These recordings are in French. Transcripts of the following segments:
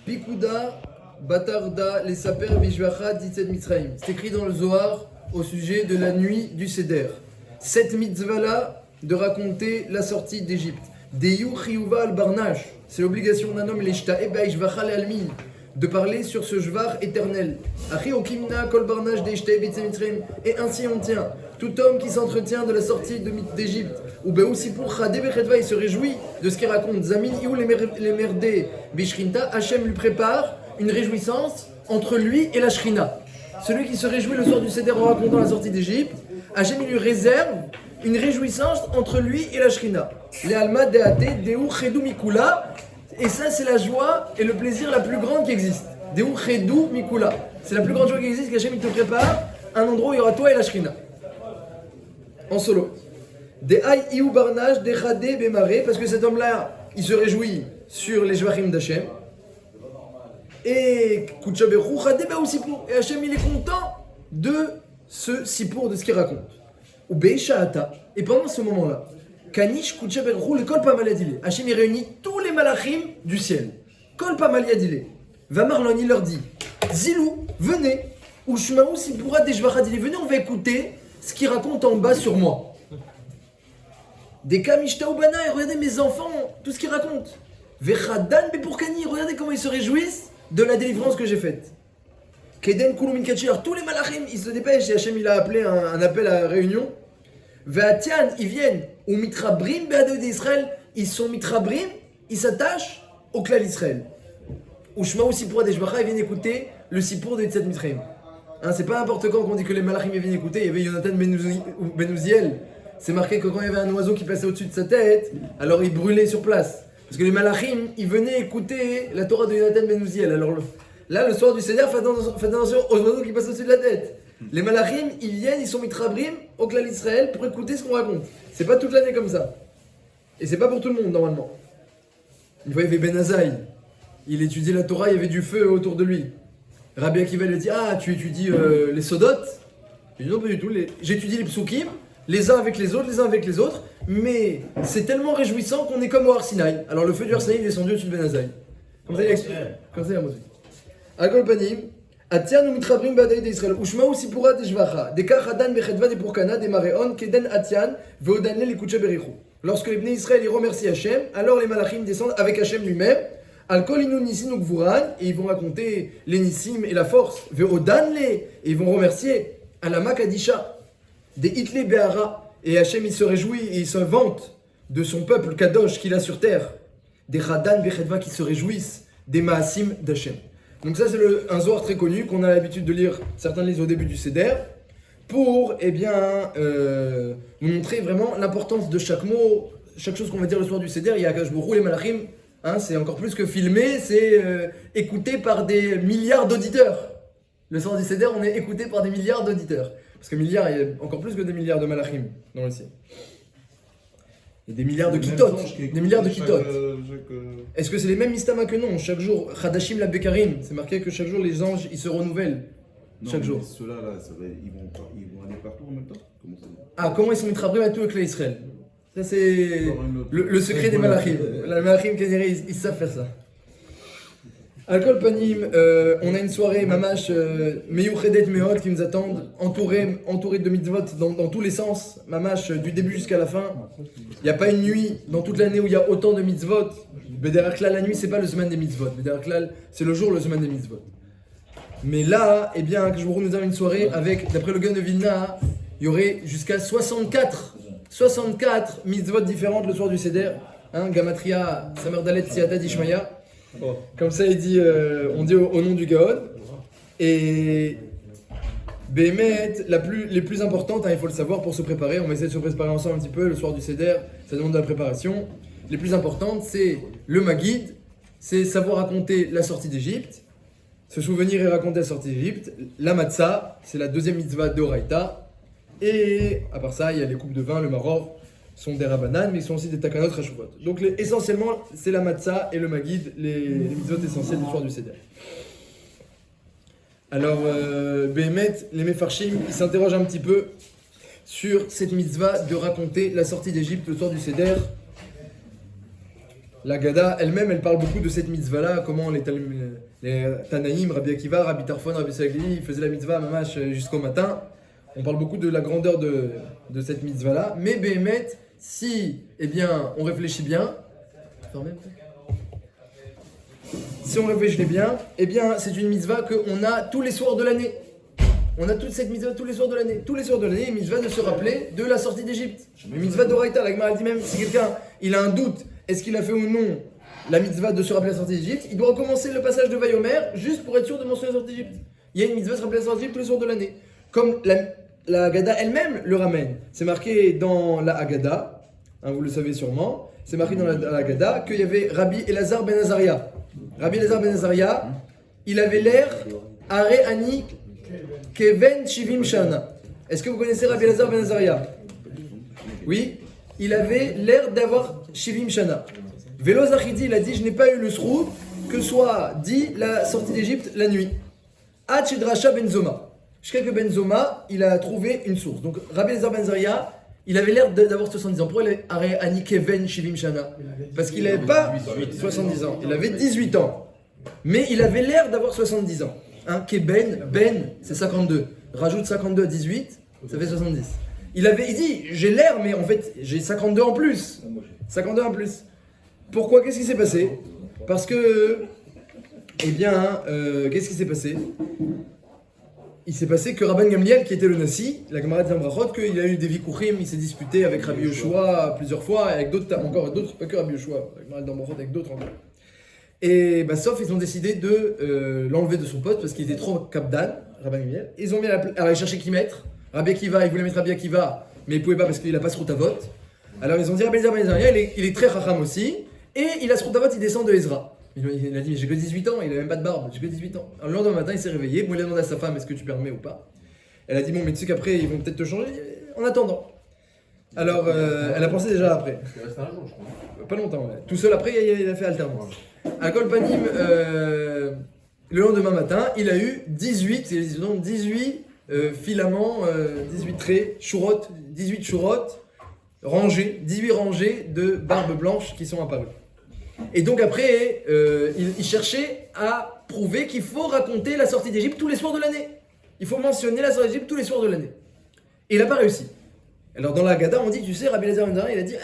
Pikuda, Batarda, les Saper, Vishvacha, Ditzet Mitzrayim. C'est écrit dans le Zohar au sujet de la nuit du Seder. Cette mitzvah-là de raconter la sortie d'Égypte. Deyu Chiyuva al-Barnash, c'est l'obligation d'un homme, l'Eshta Eba Ishvachal al-Almin, de parler sur ce Jvar éternel. Achi Okimna Kol Barnash d'Eshta Eba Mitzrayim. Et ainsi on tient. Tout homme qui s'entretient de la sortie d'Égypte, ou aussi pour Chadé Bechetva, il se réjouit de ce qu'il raconte. Zamin Iou les merdés Bishrinta, Hachem lui prépare une réjouissance entre lui et la Shrina. Celui qui se réjouit le soir du Seder en racontant la sortie d'Égypte, Hachem lui réserve une réjouissance entre lui et la Shrina. Les Alma Deate, Deu Chedou Mikula, et ça c'est la joie et le plaisir la plus grande qui existe. Deu Chedou Mikula, c'est la plus grande joie qui existe, qu'Hachem il te prépare un endroit où il y aura toi et la Shrina. En solo. Des Aï Iou Barnage, des Chadé Bémaré, parce que cet homme-là, il se réjouit sur les Jvachim d'Hachem. Et Kouchaberou Chadé Ba aussi pour. Et Hachem il est content de ce sipour, de ce qu'il raconte. Ou Beishaata. Et pendant ce moment-là, Kanish Kouchaberou le Kol Pamaliadile. Hachem il réunit tous les malachim du ciel. Kol Pamaliadile. Vamarlon il leur dit Zilou, venez. Ou Shmaou Sipura des Jvachadile. Venez, on va écouter ce qu'il raconte en bas sur moi. Des Kamishta Ubana, et regardez mes enfants, tout ce qu'ils racontent. Vechadan Bepurkani, regardez comment ils se réjouissent de la délivrance que j'ai faite. Keden Kulumin Kachi, alors tous les malachim, ils se dépêchent, et Hachem il a appelé un appel à réunion. Veatian, ils viennent, ou Mitrabrim Beadou d'Israël, ils sont Mitrabrim, ils s'attachent au clan d'Israël. Ou Shma aussi pour Adeshbacha, ils viennent écouter le Sipour de Yitzhak Mitzrayim. Hein, c'est pas n'importe quand qu'on dit que les malachim viennent écouter. Il y avait Yonatan Ben Uziel. C'est marqué que quand il y avait un oiseau qui passait au-dessus de sa tête, alors il brûlait sur place. Parce que les malachim, ils venaient écouter la Torah de Yonatan Ben Uziel. Alors là, le soir du Seder, faites attention aux oiseaux qui passent au-dessus de la tête. Les malachim, ils viennent, ils sont mitrabrim au clan d'Israël pour écouter ce qu'on raconte. C'est pas toute l'année comme ça. Et c'est pas pour tout le monde normalement. Une fois, il y avait Ben Azaï. Il étudiait la Torah, il y avait du feu autour de lui. Rabbi Akiva lui dit ah, tu étudies les sodotes? Il dit non, pas du tout. J'étudie les psukim, les uns avec les autres, mais c'est tellement réjouissant qu'on est comme au Har Sinaï. Alors le feu du Har Sinaï est descendu au-dessus de Ben Azaï. Comme ça il explique. Comme ça il a montré. Agol panim, Atian ou mitrabrim badaï d'Israël, Ushma ou sipura de Jvacha, de Kachadan bechedva de Purkana, de Mareon, Keden Atian, Veodanle les Kucha Berichu. Lorsque les Bnei Israël ils remercient Hachem, alors les malachim descendent avec Hachem lui-même. Alkolinu Nissim Ukvuran, et ils vont raconter les Nissim et la force. Veodanle, et ils vont remercier Alama Kadisha, des Hitle Behara, et Hachem il se réjouit et il se vante de son peuple Kadosh qu'il a sur terre. Des Radan Bechedva qui se réjouissent des Maasim d'Hachem. Donc ça c'est un Zohar très connu qu'on a l'habitude de lire, certains lisent au début du Seder, pour nous montrer vraiment l'importance de chaque mot, chaque chose qu'on va dire le soir du Seder. Il y a Akash Bourou, les Malachim. Hein, c'est encore plus que filmé, c'est écouté par des milliards d'auditeurs. Le soir du Seder, on est écouté par des milliards d'auditeurs. Parce que milliards, il y a encore plus que des milliards de malachim dans le ciel. Et des milliards de kitotes. Des milliards de kitotes. Est-ce que c'est les mêmes mistama que non? Chaque jour, Chadashim la Bekarim, c'est marqué que chaque jour les anges ils se renouvellent. Non, chaque jour. Ceux-là, ils vont aller partout en même temps? Comment ça va? Ah, comment ils sont mitrabrim à tout le clan Israël? Ça c'est le secret des malachim. Les malachim Kénéré, ils savent faire ça. Alcool Panim, on a une soirée mamash Meyuchedet Mehot qui nous attendent, entourés de mitzvot dans tous les sens, mamash du début jusqu'à la fin. Il n'y a pas une nuit dans toute l'année où il y a autant de mitzvot. Bederach Klal, la nuit c'est pas le semaine des mitzvot. Bederach Klal, c'est le jour le semaine des mitzvot. Mais là, eh bien, que je vous nous avons une soirée avec, d'après le Gaon de Vilna, il y aurait jusqu'à 64 mitzvot différentes le soir du Seder. Hein, Gamatria, Samer Dalet, Siata Dishmaya. Comme ça, on dit au nom du Gaon. Et Bémet, les plus importantes, hein, il faut le savoir pour se préparer. On va essayer de se préparer ensemble un petit peu le soir du Seder. Ça demande de la préparation. Les plus importantes, c'est le Maguid, c'est savoir raconter la sortie d'Égypte, se souvenir et raconter la sortie d'Égypte. La Matzah, c'est la deuxième mitzvah de Oraïta. Et à part ça, il y a les coupes de vin, le maror. Sont des rabanan, mais ils sont aussi des takanot rashuvot. Donc essentiellement, c'est la matzah et le maguid, les mitzvot essentiels du soir du Seder. Alors, Béhémet, les Mefarshim, ils s'interrogent un petit peu sur cette mitzvah de raconter la sortie d'Égypte le soir du Seder. La Gada elle-même, elle parle beaucoup de cette mitzvah-là, comment les Tanaïm, Rabbi Akiva, Rabbi Tarfon, Rabbi Sagli, ils faisaient la mitzvah mamash jusqu'au matin. On parle beaucoup de la grandeur de cette mitzvah-là. Mais Béhémet, si, eh bien, on réfléchit bien, si on réfléchit bien, eh bien, c'est une mitzvah qu'on a tous les soirs de l'année. On a toute cette mitzvah tous les soirs de l'année. Tous les soirs de l'année, une mitzvah de se rappeler de la sortie d'Égypte. Une mitzvah d'Oraïta, la Gemara dit même, si quelqu'un il a un doute, est-ce qu'il a fait ou non la mitzvah de se rappeler la sortie d'Égypte, il doit recommencer le passage de Vayomer juste pour être sûr de mentionner la sortie d'Égypte. Il y a une mitzvah de se rappeler la sortie d'Égypte tous les soirs de l'année. Comme la Haggadah elle-même le ramène. C'est marqué dans la Haggadah, vous le savez sûrement, c'est marqué dans la Haggadah qu'il y avait Rabbi Elazar ben Azaria. Rabbi Elazar ben Azaria, il avait l'air Are Ani Keven Shivim Shana. Est-ce que vous connaissez Rabbi Elazar ben Azaria? Oui, il avait l'air d'avoir Shivim Shana. Velo Zachidi, il a dit, je n'ai pas eu le srout que soit dit la sortie d'Égypte la nuit. Ad Shedrasha ben Zoma. Jusqu'à que Ben Zoma, il a trouvé une source. Donc Rabbi Elazar ben Azaria, il avait l'air d'avoir 70 ans. Pourquoi il avait Are Ani Keven Shivim Shana? Parce qu'il n'avait pas 70 ans, il avait 18 ans. Mais il avait l'air d'avoir 70 ans. Keben, c'est 52. Rajoute 52 à 18, ça fait 70. Il dit, j'ai l'air, mais en fait, j'ai 52 en plus. 52 en plus. Pourquoi? Qu'est-ce qui s'est passé? Parce que, eh bien, qu'est-ce qui s'est passé? Il s'est passé que Rabban Gamliel, qui était le Nassi, la Gemara dit en Brachot, qu'il a eu des vikouchim, il s'est disputé avec Rabbi Yoshua plusieurs fois, et avec d'autres, encore d'autres, pas que Rabbi Yoshua, la Gemara dit en Brachot avec d'autres encore. Et sauf ils ont décidé de l'enlever de son poste parce qu'il était trop kapdan, Rabban Gamliel. Ils ont mis alors ils cherchaient qui mettre. Rabbi Akiva, ils voulaient mettre Rabbi Akiva, mais ils ne pouvaient pas parce qu'il n'a pas ce routavot. Alors ils ont dit Rabbi Elazar ben Azaria, il est très chacham aussi, et il a ce routavot, il descend de Ezra. Il a dit, mais j'ai que 18 ans, il n'a même pas de barbe, j'ai que 18 ans. Alors le lendemain matin, il s'est réveillé, bon, il a demandé à sa femme, est-ce que tu permets ou pas? Elle a dit, bon, mais tu sais qu'après, ils vont peut-être te changer, en attendant. Alors, elle a pensé déjà après. Parce qu'il reste un jour, je crois. Pas longtemps, ouais. Tout seul après, il a fait alternance. À Kolpanim, le lendemain matin, il a eu 18 filaments, 18 traits, chourottes, 18 chourottes, rangées, 18 rangées de barbes blanches qui sont apparues. Et donc après, il cherchait à prouver qu'il faut raconter la sortie d'Égypte tous les soirs de l'année. Il faut mentionner la sortie d'Égypte tous les soirs de l'année. Et il n'a pas réussi. Alors dans la Haggadah, on dit, tu sais, Rabbi Elazar ben Azaria, il a dit,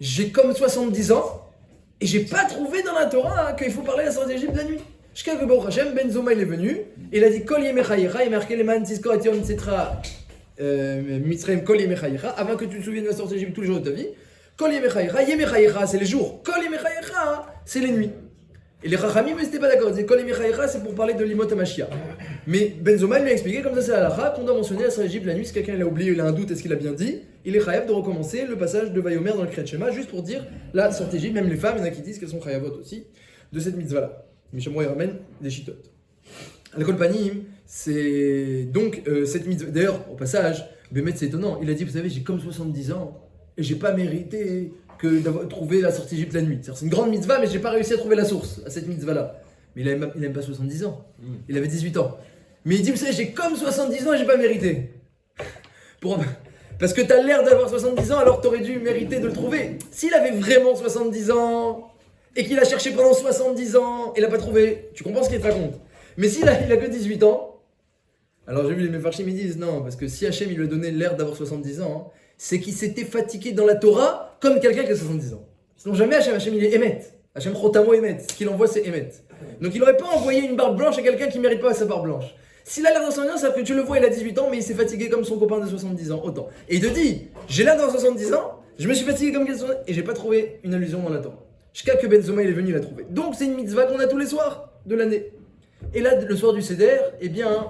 j'ai comme 70 ans, et j'ai pas trouvé dans la Torah qu'il faut parler de la sortie d'Égypte la nuit. Jusqu'à que Baruch Hashem, Ben Zoma il est venu, et il a dit, Kol Yemechayecha, et marqué les man, Tizkor et Yom Tzetra, Mitzrayim, Kol Yemechayecha, avant que tu te souviennes de la sortie d'Égypte tous les jours de ta vie. Kol Yemechayecha, c'est les jours. Kol Yemechayecha, c'est les nuits. Et les Chachamim, ils n'étaient pas d'accord. Ils disaient Kol Yemechayecha, c'est pour parler de l'Imot HaMashiach. Mais Ben Zoma lui a expliqué, comme ça c'est la halakha, qu'on doit mentionner la sortie d'Égypte la nuit. Si quelqu'un l'a oublié, il a un doute, est-ce qu'il a bien dit? Il est chayav de recommencer le passage de Vayomer dans le Kriyat Shema, juste pour dire la sortie d'Égypte. Même les femmes, il y en a qui disent qu'elles sont chayavot aussi de cette mitzvah-là. Mishamro, il ramène des chitotes. Al-Kol Panim, c'est donc cette mitzvah. D'ailleurs, au passage, Bémet, c'est étonnant. Il a dit, vous savez, j'ai comme 70 ans et j'ai pas mérité d'avoir trouvé la sortie d'Égypte la nuit. C'est une grande mitzvah, mais j'ai pas réussi à trouver la source à cette mitzvah-là. Mais il a même pas 70 ans. Il avait 18 ans. Mais il dit, vous savez, j'ai comme 70 ans et j'ai pas mérité. Parce que t'as l'air d'avoir 70 ans, alors t'aurais dû mériter de le trouver. S'il avait vraiment 70 ans et qu'il a cherché pendant 70 ans et l'a pas trouvé, tu comprends ce qu'il te raconte. Mais s'il a que 18 ans, alors j'ai vu les Mefarshim, ils disent non, parce que si Hachem il lui a donné l'air d'avoir 70 ans, c'est qu'il s'était fatigué dans la Torah comme quelqu'un qui a 70 ans. Sinon jamais Hachem il est Emet. Hachem Chotamo Emet. Ce qu'il envoie c'est Emet. Donc il n'aurait pas envoyé une barbe blanche à quelqu'un qui ne mérite pas sa barbe blanche. S'il a l'air dans 70 ans, c'est que tu le vois, il a 18 ans, mais il s'est fatigué comme son copain de 70 ans, autant. Et il te dit, j'ai l'air dans 70 ans, je me suis fatigué comme quelqu'un et j'ai pas trouvé une allusion dans la Torah. Jusqu'à que Ben Zoma il est venu, il l'a trouvé. Donc c'est une mitzvah qu'on a tous les soirs de l'année. Et là, le soir du Seder, eh bien,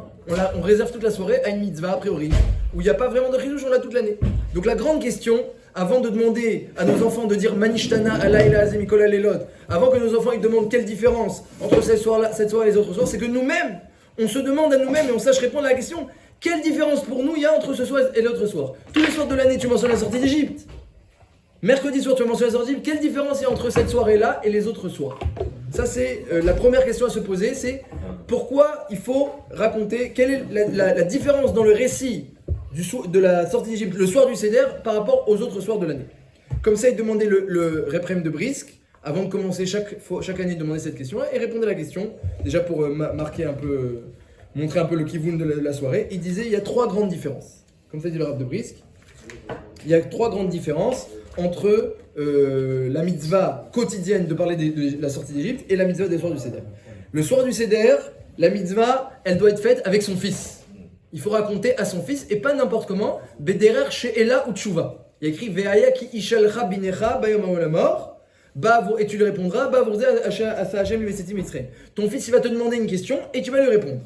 on réserve toute la soirée à une mitzvah a priori, où il n'y a pas vraiment de chidouche, on l'a toute l'année. Donc la grande question, avant de demander à nos enfants de dire Manishtana, Alayla, Azemikola, Lelot, avant que nos enfants ils demandent quelle différence entre cette soirée et les autres soirs, c'est que nous-mêmes, on se demande à nous-mêmes et on sache répondre à la question quelle différence pour nous il y a entre ce soir et l'autre soir. Tous les soirs de l'année, tu mentionnes la sortie d'Égypte. Mercredi soir, tu mentionnes la sortie d'Égypte. Quelle différence il y a entre cette soirée-là et les autres soirs? Ça, c'est la première question à se poser, c'est pourquoi il faut raconter, quelle est la différence dans le récit de la sortie d'Égypte le soir du Seder par rapport aux autres soirs de l'année. Comme ça, il demandait le Réprème de Brisk avant de commencer chaque année, demander cette question-là et répondait à la question, déjà pour marquer un peu, montrer un peu le kivoun de la soirée. Il disait il y a 3 grandes différences. Comme ça dit le Rav de Brisk, il y a 3 grandes différences entre la mitzvah quotidienne de parler de la sortie d'Égypte et la mitzvah des soirs du Seder. Le soir du Seder, la mitzvah, elle doit être faite avec son fils. Il faut raconter à son fils et pas n'importe comment. Bederer she'ela ou tshuva. Il y a écrit Ve'aya ki ishalcha binecha bayom ha'olamor. Et tu lui répondras, ton fils il va te demander une question et tu vas lui répondre.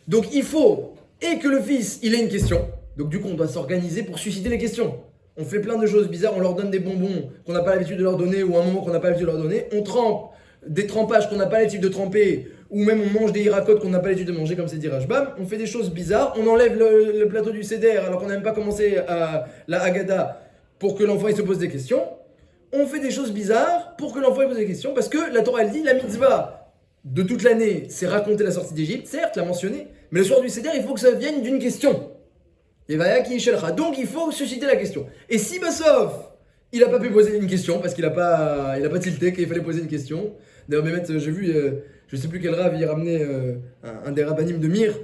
Donc il faut et que le fils il ait une question. Donc du coup on doit s'organiser pour susciter les questions. On fait plein de choses bizarres, on leur donne des bonbons qu'on n'a pas l'habitude de leur donner ou un moment qu'on n'a pas l'habitude de leur donner. On trempe des trempages qu'on n'a pas l'habitude de tremper ou même on mange des irakotes qu'on n'a pas l'habitude de manger comme c'est dit Rashbam. On fait des choses bizarres, on enlève le plateau du Seder alors qu'on n'a même pas commencé à la Haggadah pour que l'enfant il se pose des questions. On fait des choses bizarres pour que l'enfant il pose des questions parce que la Torah elle dit la mitzvah de toute l'année c'est raconter la sortie d'Égypte, certes l'a mentionné, mais le soir du Seder il faut que ça vienne d'une question. Donc il faut susciter la question. Et si Bassov il n'a pas pu poser une question parce qu'il n'a pas tilté qu'il fallait poser une question. D'ailleurs Mehmet j'ai vu, je sais plus quel rav il ramenait un des rabbanim de Mir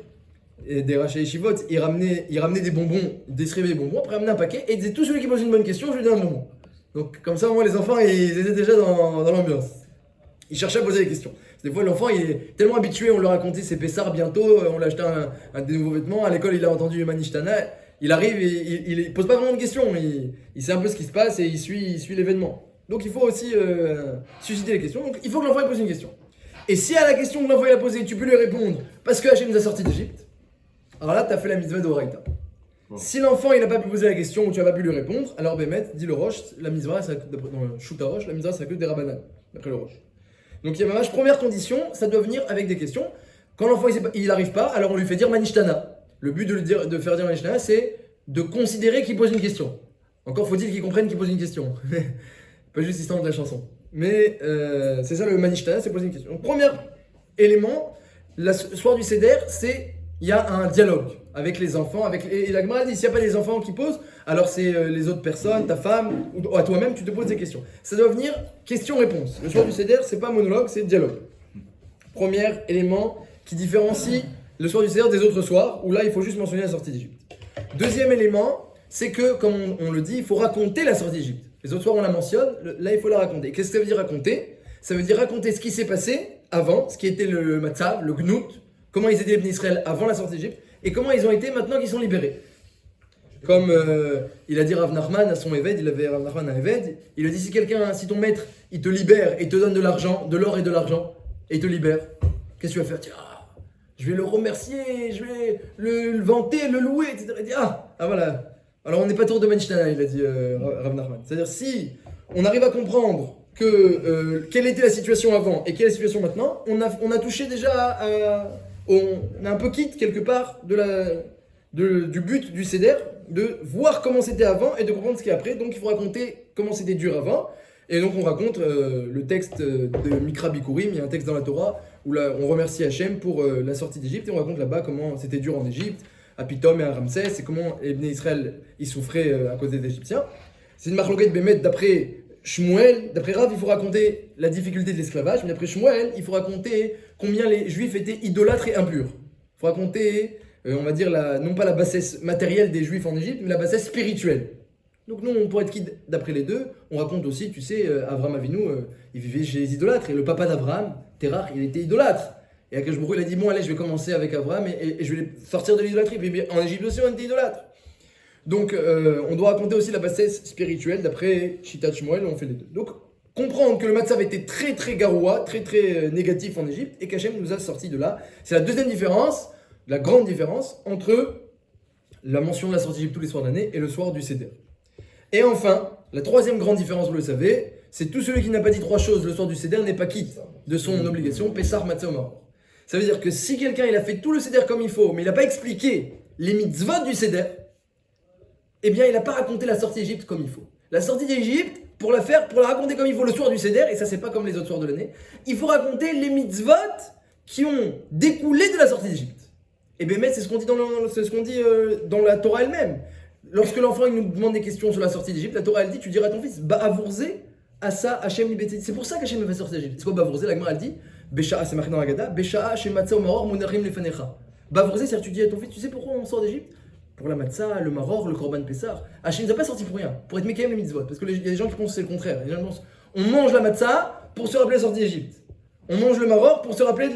et des Raché Yeshivot, il ramenait des bonbons, il distribuait des bonbons, après il ramenait un paquet et il disait tout celui qui pose une bonne question je lui donne un bonbon. Donc comme ça, moi, les enfants, ils étaient déjà dans l'ambiance. Ils cherchaient à poser des questions. Des fois, l'enfant, il est tellement habitué, on lui racontait ses Pessars bientôt, on lui a acheté des nouveaux vêtements, à l'école, il a entendu Manishtana, il arrive, il pose pas vraiment de questions, il sait un peu ce qui se passe et il suit l'événement. Donc il faut aussi susciter les questions, donc il faut que l'enfant il pose une question. Et si à la question que l'enfant il a posée, tu peux lui répondre, parce que Hachem nous a sortis d'Égypte, alors là, tu as fait la mitzvah d'Oraïta. Si l'enfant il n'a pas pu poser la question ou tu n'as pas pu lui répondre, alors Bémet, dit le Roche, la mitzvah, dans le Shuta Roche, la mitzvah c'est que des Rabbanan, d'après le Roche. Donc il y a ma première condition, ça doit venir avec des questions. Quand l'enfant il n'arrive pas, alors on lui fait dire Manishtana. Le but de faire dire Manishtana, c'est de considérer qu'il pose une question. Encore faut-il qu'il comprenne qu'il pose une question. Pas juste l'histoire de la chanson. Mais c'est ça le Manishtana, c'est poser une question. Donc premier élément, le soir du Seder, c'est il y a un dialogue avec les enfants, et la Gemara dit s'il n'y a pas les enfants qui posent, alors c'est les autres personnes, ta femme, ou à toi-même, tu te poses des questions. Ça doit venir question-réponse. Le soir du Seder, c'est pas monologue, c'est dialogue. Premier élément qui différencie le soir du Seder des autres soirs, où là il faut juste mentionner la sortie d'Égypte. Deuxième élément, c'est que, comme on le dit, il faut raconter la sortie d'Égypte. Les autres soirs on la mentionne, là il faut la raconter. Qu'est-ce que ça veut dire raconter? Ça veut dire raconter ce qui s'est passé avant, ce qui était le matzav, le gnout, comment ils étaient les Bnei Israël avant la sortie d'Égypte, et comment ils ont été maintenant qu'ils sont libérés. Comme il a dit Rav Nachman à son Eved, il avait Rav Nachman à Eved, il a dit si ton maître, il te libère et te donne de l'argent, de l'or et de l'argent, et il te libère, qu'est-ce que tu vas faire? Tu dis, je vais le remercier, je vais le vanter, le louer, etc. Il dit, voilà. Alors on n'est pas tour de Manishtana, il a dit Rav Nachman. C'est-à-dire si on arrive à comprendre quelle était la situation avant et quelle est la situation maintenant, on a touché déjà on a un peu quitte quelque part du but du Seder, de voir comment c'était avant et de comprendre ce qu'il y a après. Donc il faut raconter comment c'était dur avant. Et donc on raconte le texte de Mikra Bikurim, il y a un texte dans la Torah où là, on remercie Hachem pour la sortie d'Égypte et on raconte là-bas comment c'était dur en Égypte, à Pitom et à Ramsès, et comment les Bnei Israël ils souffraient à cause des Égyptiens. C'est une marloquette Bémet d'après Shmuel, d'après Rav, il faut raconter la difficulté de l'esclavage, mais d'après Shmuel, il faut raconter combien les Juifs étaient idolâtres et impurs. Il faut raconter, on va dire, non pas la bassesse matérielle des Juifs en Égypte, mais la bassesse spirituelle. Donc nous, on pourrait être qui d'après les deux? On raconte aussi, tu sais, Abraham Avinu, il vivait chez les idolâtres, et le papa d'Abraham, Terach, il était idolâtre. Et Akash Baruch Hu, il a dit, bon allez, je vais commencer avec Abraham, et je vais les sortir de l'idolâtrie. Puis en Égypte aussi, on était idolâtres. Donc, on doit raconter aussi la bassesse spirituelle, d'après Shitat Shmuel, on fait les deux. Donc, comprendre que le matzav était très très garoua, très très négatif en Égypte, et qu'Hachem nous a sortis de là. C'est la deuxième différence, la grande différence, entre la mention de la sortie d'Égypte tous les soirs d'année et le soir du Seder. Et enfin, la troisième grande différence, vous le savez, c'est tout celui qui n'a pas dit 3 choses le soir du Seder n'est pas quitte de son obligation, Pessar Matzah Omar. Ça veut dire que si quelqu'un il a fait tout le Seder comme il faut, mais il n'a pas expliqué les mitzvot du Seder, eh bien il n'a pas raconté la sortie d'Égypte comme il faut. La sortie d'Égypte, pour la raconter comme il faut le soir du Seder, et ça c'est pas comme les autres soirs de l'année, il faut raconter les mitzvot qui ont découlé de la sortie d'Égypte. Et bien c'est ce qu'on dit dans la Torah elle-même. Lorsque l'enfant il nous demande des questions sur la sortie d'Égypte, la Torah elle dit, tu diras à ton fils, Ba'avourze Asa Hashem libeti. C'est pour ça qu'Hachem me fait sortir d'Égypte. C'est quoi Bavourze? La Gemara elle dit Besha'a, c'est marqué dans la Gada, Besha'a chez Matzah au Maror Munachim lefanecha. Bavourze, c'est-à-dire tu dis à ton fils, tu sais pourquoi on sort d'Égypte? Pour la Matzah, le Maror, le Korban Pessah. Hachem nous a pas sorti pour rien, pour être Mekayem les mitzvot. Parce qu'il y a des gens qui pensent que c'est le contraire. Les gens pensent on mange la Matzah pour se rappeler la sortie d'Égypte. On mange le Maror pour se rappeler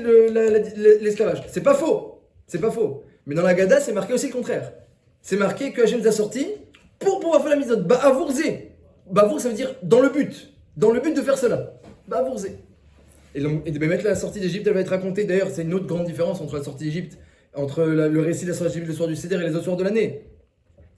l'esclavage. C'est pas faux. C'est pas faux. Mais dans la Gada, c'est marqué aussi le contraire. C'est marqué que Hachem nous a sorti pour pouvoir faire la mitzvot. Bavourze. Bavour, ça veut dire dans le but de faire cela. Bavourze. Et de mettre la sortie d'Égypte, elle va être racontée. D'ailleurs, c'est une autre grande différence entre la sortie d'Égypte, entre le récit de la sortie d'Égypte, le soir du Seder et les autres soirs de l'année.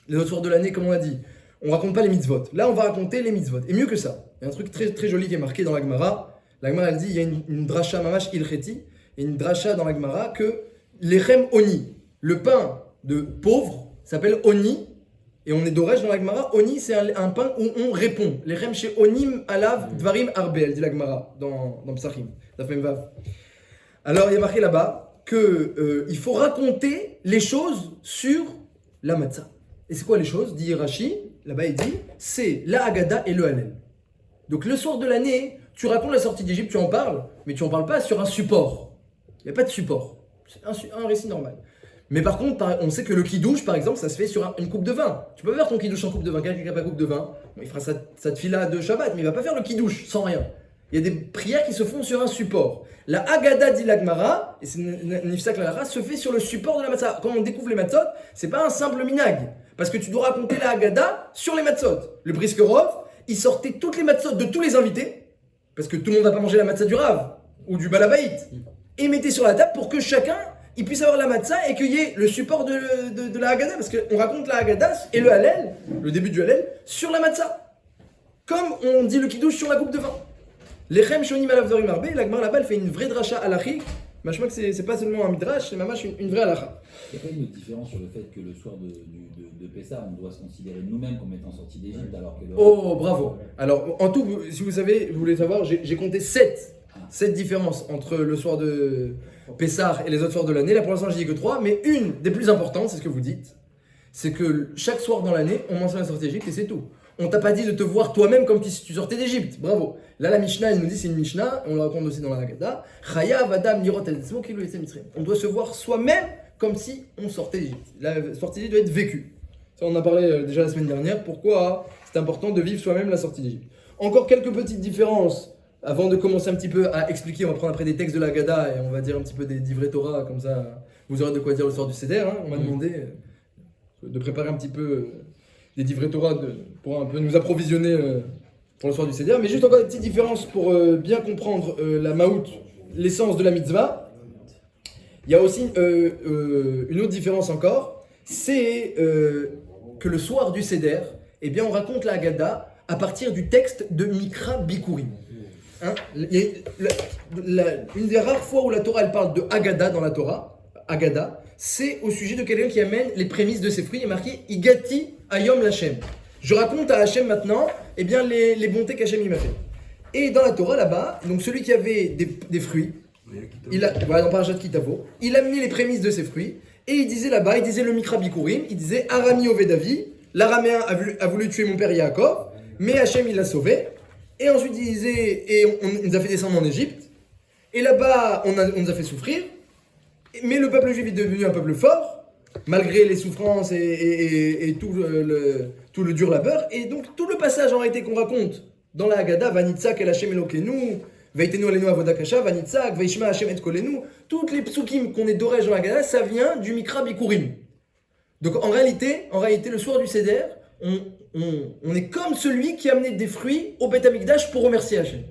Les autres soirs de l'année, comme on a dit, on raconte pas les mitzvot. Là, on va raconter les mitzvot. Et mieux que ça, il y a un truc très, très joli qui est marqué dans la Gemara. La Gemara, elle dit, il y a une dracha mamash ilcheti, et une dracha dans la Gemara que l'echem oni, le pain de pauvre, s'appelle oni. Et on est d'orège dans la Gemara. Oni, c'est un pain où on répond. Les rem chez Onim alav dvarim arbe, elle dit la Gemara dans Psachim, Daf Mem Vav. Alors il y a marqué là-bas que il faut raconter les choses sur la matzah. Et c'est quoi les choses? Dit Rashi, là-bas il dit, c'est la Haggadah et le Hallel. Donc le soir de l'année, tu racontes la sortie d'Égypte, tu en parles, mais tu en parles pas sur un support. Il n'y a pas de support. C'est un récit normal. Mais par contre, on sait que le kidouche, par exemple, ça se fait sur une coupe de vin. Tu peux faire ton kidouche en coupe de vin. Quelqu'un qui n'a pas coupe de vin, il fera sa tefila de Shabbat, mais il va pas faire le kidouche sans rien. Il y a des prières qui se font sur un support. La Haggadah dit la Gemara, et c'est Nifsak la se fait sur le support de la matzah. Quand on découvre les matzot, c'est pas un simple minag. Parce que tu dois raconter la Haggadah sur les matzot. Le Briskerov, il sortait toutes les matzot de tous les invités, parce que tout le monde n'a pas mangé la matzah du Rav ou du Balabaït, et mettait sur la table pour que chacun il puisse avoir la matzah et qu'il y ait le support de la Haggadah, parce qu'on raconte la Haggadah et le Hallel, le début du Hallel, sur la matzah. Comme on dit le kidouche sur la coupe de vin. L'echem shonim alav dorim arbe, la Gemara là-bas elle fait une vraie dracha halachique. Machma que c'est pas seulement un midrash, c'est mamash une vraie halacha. Il n'y a pas une différence sur le fait que le soir de Pessah, on doit se considérer nous-mêmes comme étant sortis d'Égypte alors que le... Oh, bravo. Alors, en tout, si vous savez, vous voulez savoir, j'ai compté 7 différences entre le soir de Pessah et les autres soirs de l'année. Là, pour l'instant, je dis que 3, mais une des plus importantes, c'est ce que vous dites, c'est que chaque soir dans l'année, on mentionne la sortie d'Égypte et c'est tout. On t'a pas dit de te voir toi-même comme si tu sortais d'Égypte. Bravo. Là, la Mishnah, elle nous dit, c'est une Mishnah, on le raconte aussi dans la Haggadah. Chayav Adam Lirot El Tzmo Kilu Yetze Mitzrayim. On doit se voir soi-même comme si on sortait d'Égypte. La sortie d'Égypte doit être vécue. Ça, on en a parlé déjà la semaine dernière. Pourquoi c'est important de vivre soi-même la sortie d'Égypte. Encore quelques petites différences. Avant de commencer un petit peu à expliquer, on va prendre après des textes de la Haggadah et on va dire un petit peu des divrei Torah, comme ça vous aurez de quoi dire le soir du Seder. Hein. On m'a demandé de préparer un petit peu des divrei Torah pour un peu nous approvisionner pour le soir du Seder. Mais juste encore des petites différences pour bien comprendre la Maout, l'essence de la mitzvah. Il y a aussi une autre différence encore, c'est que le soir du Seder, eh bien on raconte la Haggadah à partir du texte de Mikra Bikurim. Hein, une des rares fois où la Torah elle parle de Haggadah dans la Torah, Haggadah, c'est au sujet de quelqu'un qui amène les prémices de ses fruits. Il est marqué Igati Ayom Lachem. Je raconte à Hachem maintenant bien, les bontés qu'Hachem il m'a fait. Et dans la Torah là-bas, donc celui qui avait des fruits, voilà, dans Parashat Kitavo, il a amené les prémices de ses fruits et il disait là-bas, il disait le Mikra Bikurim, il disait Arami Ovedavi, l'araméen a voulu tuer mon père Yaakov, mais Hachem il l'a sauvé. Et ensuite il disait, et on nous a fait descendre en Égypte, et là-bas on nous a fait souffrir, mais le peuple juif est devenu un peuple fort, malgré les souffrances et tout le dur labeur, et donc tout le passage en réalité qu'on raconte dans la Haggadah, Vanitzak el Hashem Elokenu, Vaitenu alenu avoda kasha, Vanitzak, Vaishma Hashem et kolenu, toutes les psukim qu'on est d'orège dans la Haggadah, ça vient du Mikra Bikurim. Donc en réalité, le soir du Seder, on est comme celui qui a amené des fruits au Beth Amikdash pour remercier Hachem.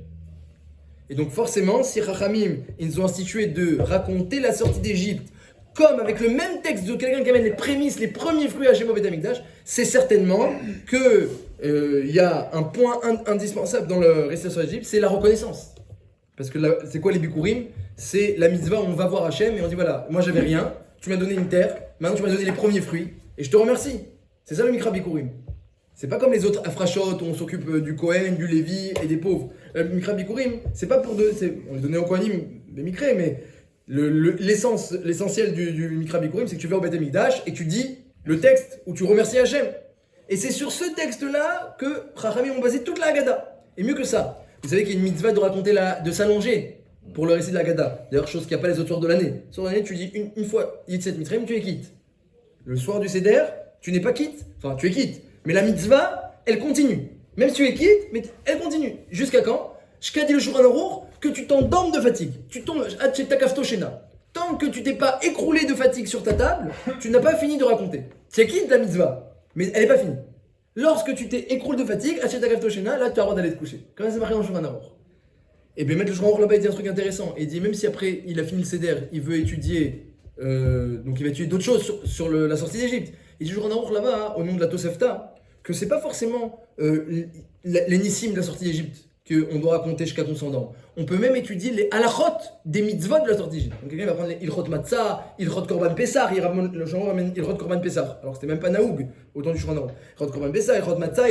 Et donc forcément, si Chachamim, ils nous ont institué de raconter la sortie d'Égypte comme avec le même texte de quelqu'un qui amène les prémices, les premiers fruits à Hachem au Beth Amikdash, c'est certainement que y a un point indispensable dans le récit sur l'Égypte, c'est la reconnaissance. Parce que c'est quoi les Bikurim? C'est la mitzvah où on va voir Hachem et on dit voilà, moi j'avais rien, tu m'as donné une terre, maintenant tu m'as donné les premiers fruits et je te remercie. C'est ça le Mikra Bikurim. C'est pas comme les autres afrachot où on s'occupe du Kohen, du Lévi et des pauvres. Le Mikra Bikurim, c'est pas pour on est donné au Kohanim des Mikré, mais l'essentiel du Mikra Bikurim, c'est que tu vas au Beth Amikdash et tu dis le texte où tu remercies Hachem. Et c'est sur ce texte-là que Chachamim ont basé toute la Haggadah. Et mieux que ça, vous savez qu'il y a une mitzvah de raconter de s'allonger pour le récit de la Gada. D'ailleurs, chose qu'il n'y a pas les autres soirs de l'année. Le soir de l'année, tu dis une fois Yitzet Mitzrayim, tu es quitte. Le soir du Seder, tu n'es pas quitte. Enfin, tu es quitte. Mais la mitzvah, elle continue. Même si tu es quitte, mais elle continue. Jusqu'à quand? Jusqu'à dit le Shulchan Aruch que tu t'endormes de fatigue. Tu tombes à Takaftoshena. Tant que tu t'es pas écroulé de fatigue sur ta table, tu n'as pas fini de raconter. C'est quitte la mitzvah, mais elle n'est pas finie. Lorsque tu t'es écroulé de fatigue, là tu as le droit d'aller te coucher. Comment c'est marqué dans le Shulchan Aruch? Et bien, mettre le Shulchan Aruch là-bas, il dit un truc intéressant. Il dit, même si après il a fini le Seder, il veut étudier, donc il va étudier d'autres choses sur la sortie d'Égypte. Il dit le Shulchan Aruch là-bas, au nom de la Tosefta, que c'est pas forcément l'énissime de la sortie d'Égypte qu'on doit raconter jusqu'à qu'on s'endorme. On peut même étudier les halachot des mitzvot de la sortie d'Égypte. Donc quelqu'un va prendre les ilchot matzah, ilchot korban pessar, le Shulchan Aruch ramène ilchot korban pessar. Alors c'était même pas naoug au temps du Shulchan Aruch. Ilchot korban pessar, ilchot matzah,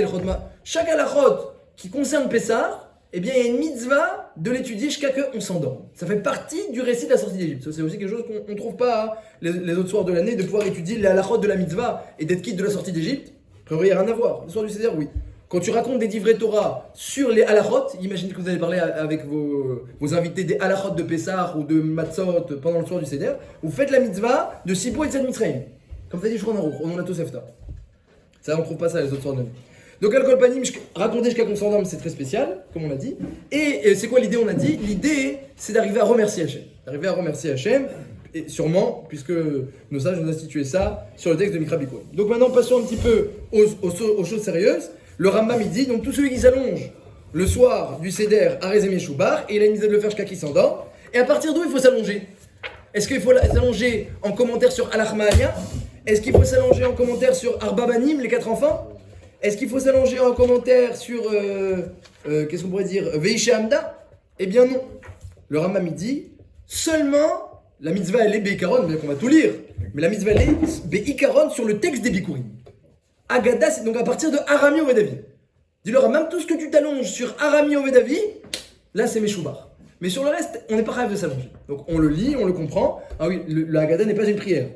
chaque halachot qui concerne pessar, eh bien, il y a une mitzvah de l'étudier jusqu'à qu'on s'endorme. Ça fait partie du récit de la sortie d'Égypte. Ça, c'est aussi quelque chose qu'on ne trouve pas les autres soirs de l'année, de pouvoir étudier les halachot de la mitzvah et d'être quitte de la sortie d'Égypte. A priori, il n'y a rien à voir. Le soir du Seder, oui. Quand tu racontes des divrei Torah sur les halachot, imagine que vous allez parler avec vos invités des halachot de Pessah ou de Matzot pendant le soir du Seder, vous faites la mitzvah de Sipo et de Mitzrayim. Comme ça dit Shulchan Aruch, au nom de la Tosefta. Ça, on ne trouve pas ça les autres soirs de l'année. Donc, Al-Kol Panim, raconter jusqu'à qu'on s'endorme, c'est très spécial, comme on l'a dit. Et c'est quoi l'idée, on a dit? L'idée, c'est d'arriver à remercier Hachem. D'arriver à remercier Hachem, et sûrement, puisque nos sages nous ont institué ça sur le texte de Mikra Bikurim. Donc maintenant, passons un petit peu aux choses sérieuses. Le Rambam, il dit, donc tous ceux qui s'allongent le soir du Seder à Rezem Yeshoubar, et il a une idée de le faire jusqu'à qui s'endorme. Et à partir d'où il faut s'allonger? Est-ce qu'il faut s'allonger en commentaire sur Al-Achmania? Est-ce qu'il faut s'allonger en commentaire sur Arba Banim, les 4 enfants? Est-ce qu'il faut s'allonger en commentaire sur, qu'est-ce qu'on pourrait dire, Veisha Hamda? Eh bien non. Le Rambam il dit, seulement, la mitzvah elle est Beikaron, bien qu'on va tout lire, mais la mitzvah elle est Beikaron sur le texte des Bikurim. Agada, c'est donc à partir de Arami Ovedavi. Dis le Rambam, tout ce que tu t'allonges sur Arami Ovedavi, là c'est Meshoubar. Mais sur le reste, on n'est pas rêve de s'allonger. Donc on le lit, on le comprend. Ah oui, la Agada n'est pas une prière.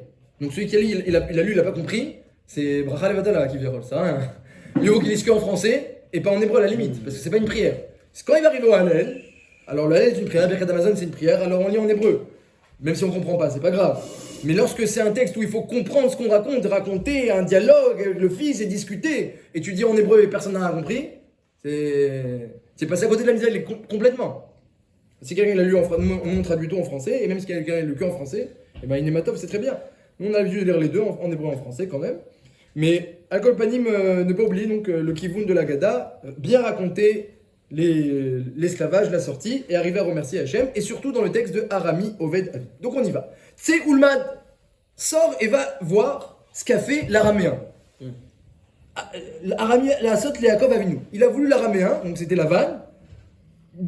Donc celui qui a lu, il a lu, il n'a pas compris. C'est Bracha Levatala qui vient, ça rien. Il faut qu'il lise qu'en français et pas en hébreu à la limite, parce que c'est pas une prière. C'est quand il va arriver au Hallel, alors le Hallel est une prière, Birkat Hamazon c'est une prière, alors on lit en hébreu. Même si on comprend pas, c'est pas grave. Mais lorsque c'est un texte où il faut comprendre ce qu'on raconte, raconter un dialogue avec le fils et discuter, et tu dis en hébreu et personne n'a compris, c'est passé à côté de la misère complètement. Si quelqu'un l'a lu en français, on traduit tout en français, et même si quelqu'un l'a lu qu'en français, et ben Inematov c'est très bien. Nous on a l'habitude de lire les deux en hébreu et en français quand même. Mais Al-Kol Panim, ne pas oublier donc le Kivun de la Gada, bien raconter l'esclavage, la sortie, et arriver à remercier Hachem, et surtout dans le texte de Arami Oved Avi. Donc on y va. Tsé Ulmad sort et va voir ce qu'a fait l'araméen. La Sot Yaakov Avinu. Il a voulu l'araméen, donc c'était Lavan,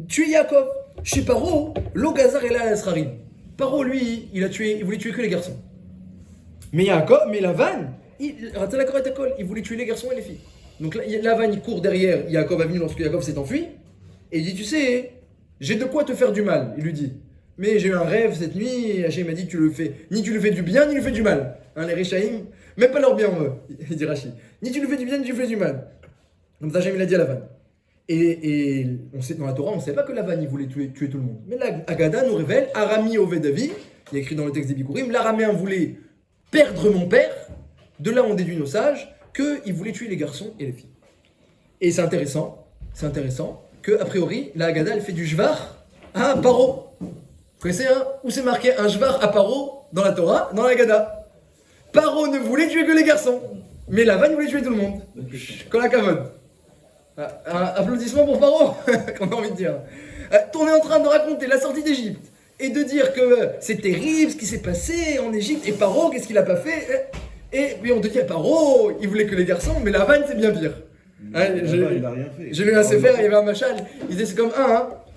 tuer Yaakov. Chez Paro, Logazar et la Asrarim. Paro, lui, il voulait tuer que les garçons. Mais Lavan, il voulait tuer les garçons et les filles. Donc Lavan, il court derrière Yaakov Avinu lorsque Yaakov s'est enfui. Et il dit, tu sais, j'ai de quoi te faire du mal, il lui dit. Mais j'ai eu un rêve cette nuit, et Hachem m'a dit que ni tu le fais du bien, ni tu le fais du mal. Hein, les Réchaïm, même pas leur bien, il dit Rashi. Ni tu le fais du bien, ni tu le fais du mal. Donc Hachem, il a dit à Lavan. Et on sait, dans la Torah, on ne sait pas que Lavan, il voulait tuer tout le monde. Mais la Agada nous révèle, Arami Ovedavi, il est écrit dans le texte des Bikurim, l'araméen voulait perdre mon père. De là, on déduit nos sages qu'il voulait tuer les garçons et les filles. Et c'est intéressant que, a priori, la Haggadah, elle fait du Jvar à Paro. Vous connaissez, hein, où c'est marqué un Jvar à Paro dans la Torah, dans la Haggadah. Paro ne voulait tuer que les garçons, mais Lavan voulait tuer tout le monde. Kol hakavod. Un applaudissement pour Paro, qu'on a envie de dire. On est en train de raconter la sortie d'Égypte et de dire que c'est terrible ce qui s'est passé en Égypte, et Paro, qu'est-ce qu'il a pas fait? Et puis on te dit, Paro, il voulait que les garçons, mais Lavan c'est bien pire. Il a rien fait. J'ai lu un Sefer, il y avait un machal, il disait c'est comme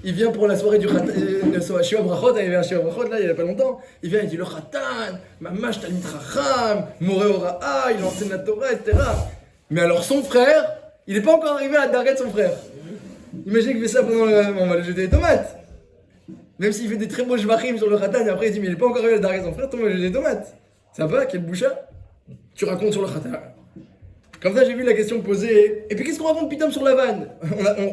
il vient pour la soirée du Shiva Brachot, il y avait un Shiva Brachot là il y a pas longtemps, il vient, il dit le Khatan, Mamash Talmid Chacham, Moré Ora'a, il enseigne la Torah, etc. Mais alors son frère, il n'est pas encore arrivé à la darga de son frère. Imaginez qu'il fait ça pendant on va lui jeter des tomates. Même s'il fait des très beaux jvachim sur le Khatan, et après il dit mais il n'est pas encore arrivé à la darga de son frère, toi on va lui jeter des tomates. Ça va, quel boucha? Tu racontes sur le Khatan. Comme ça, j'ai vu la question posée. Et puis, qu'est-ce qu'on raconte Pitom sur la vanne?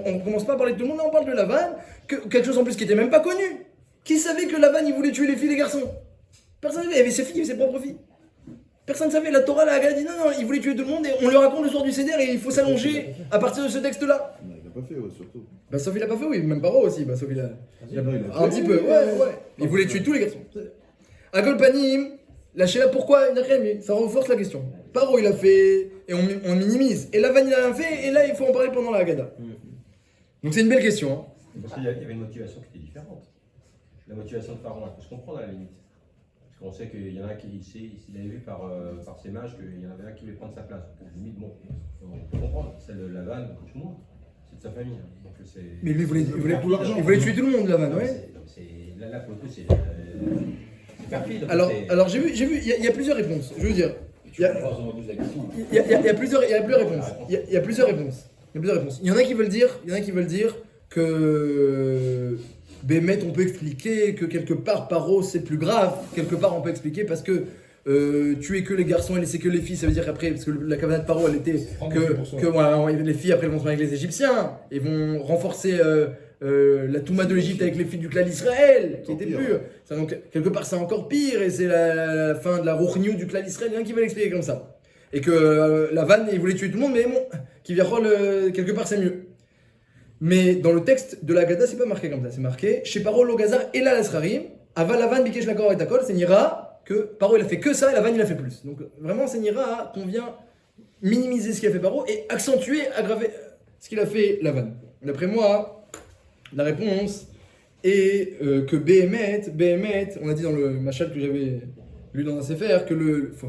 On commence pas à parler de tout le monde, on parle de la vanne. Quelque chose en plus qui était même pas connu. Qui savait que la vanne, il voulait tuer les filles et les garçons? Personne ne savait. Il y avait ses filles, ses propres filles. Personne ne savait. La Torah, la Haga dit non, il voulait tuer tout le monde. Et on lui raconte le soir du Seder et il faut s'allonger à partir de ce texte-là. Non, il l'a pas fait, ouais, surtout. Bah, sauf il a pas fait, oui. Même Paro aussi. Bah, sauf il a. Un petit peu, ouais. Il voulait tuer tous les garçons. À Kolpanim, lâchez-la, pourquoi? Ça renforce la question. Paro, il a fait. Et on minimise. Et la vanne, il a rien fait. Et là, il faut en parler pendant la Haggadah. Donc, c'est une belle question. Hein. Parce qu'il y avait une motivation qui était différente. La motivation de Pharaon, on peut se comprendre à la limite. Parce qu'on sait qu'il y en a qui, s'il avait vu par ses mages qu'il y en avait un qui voulait prendre sa place. Donc, à la limite, bon, on peut comprendre. Celle de la vanne, comme tout le monde, c'est de sa famille. Hein. Donc, mais lui, il voulait tuer tout le monde, la vanne, ouais. Là, pour le coup, c'est perfide. Alors j'ai vu, il y a plusieurs réponses. Je veux dire, il y a plusieurs réponses. Il y a plusieurs réponses. Il y en a qui veulent dire que Bémet, on peut expliquer que quelque part Paro c'est plus grave. Quelque part on peut expliquer parce que tuer que les garçons et laisser que les filles, ça veut dire qu'après, parce que la cavanah de Paro elle était que voilà, les filles après vont se marier avec les Égyptiens et vont renforcer la Touma de l'Égypte avec les filles du clan d'Israël qui étaient pures. Ça, donc quelque part c'est encore pire et c'est la fin de la Rouchniou du clan d'Israël. Il y en a qui veulent l'expliquer comme ça. Et que la vanne il voulait tuer tout le monde, mais bon, qui vient quelque part c'est mieux. Mais dans le texte de la Haggadah, c'est pas marqué comme ça, c'est marqué chez Paro lo gazar et la lasrarim, ava la vanne bikesh la kor et takol, c'est Nira que Paro il a fait que ça et la vanne il a fait plus. Donc vraiment c'est Nira qu'on vient minimiser ce qu'il a fait Paro et accentuer, aggraver ce qu'il a fait la vanne. D'après moi, la réponse est que Béhémet, on a dit dans le machal que j'avais lu dans un sefer, que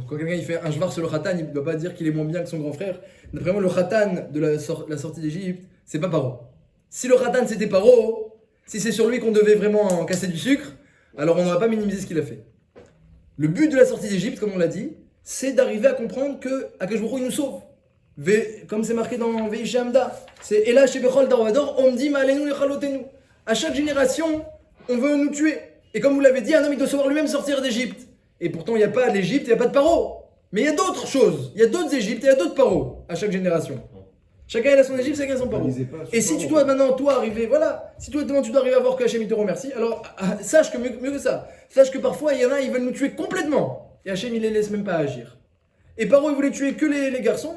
quand quelqu'un il fait un jvar sur le khatan, il ne doit pas dire qu'il est moins bien que son grand frère. D'après moi, le khatan de la sortie d'Égypte, c'est pas Paro. Si le khatan c'était Paro, si c'est sur lui qu'on devait vraiment casser du sucre, alors on n'aurait pas minimisé ce qu'il a fait. Le but de la sortie d'Égypte, comme on l'a dit, c'est d'arriver à comprendre que Akash Baruch Hu, il nous sauve. Comme c'est marqué dans Veishamda, c'est Ela Shebechol Darvador, Omdim Alenu Lechalotenu. À chaque génération, on veut nous tuer. Et comme vous l'avez dit, un homme il doit savoir lui-même sortir d'Égypte. Et pourtant, il n'y a pas l'Égypte, il n'y a pas de Paro. Mais il y a d'autres choses. Il y a d'autres Égyptes et il y a d'autres Paro à chaque génération. Chacun a son Égypte, chacun a son Paro. Et si tu dois maintenant, toi, arriver, voilà, si toi, tu dois arriver à voir que Hachem il te remercie, alors sache que mieux que ça, sache que parfois, il y en a, ils veulent nous tuer complètement. Et Hachem, il les laisse même pas agir. Et Paro, il voulait tuer que les garçons,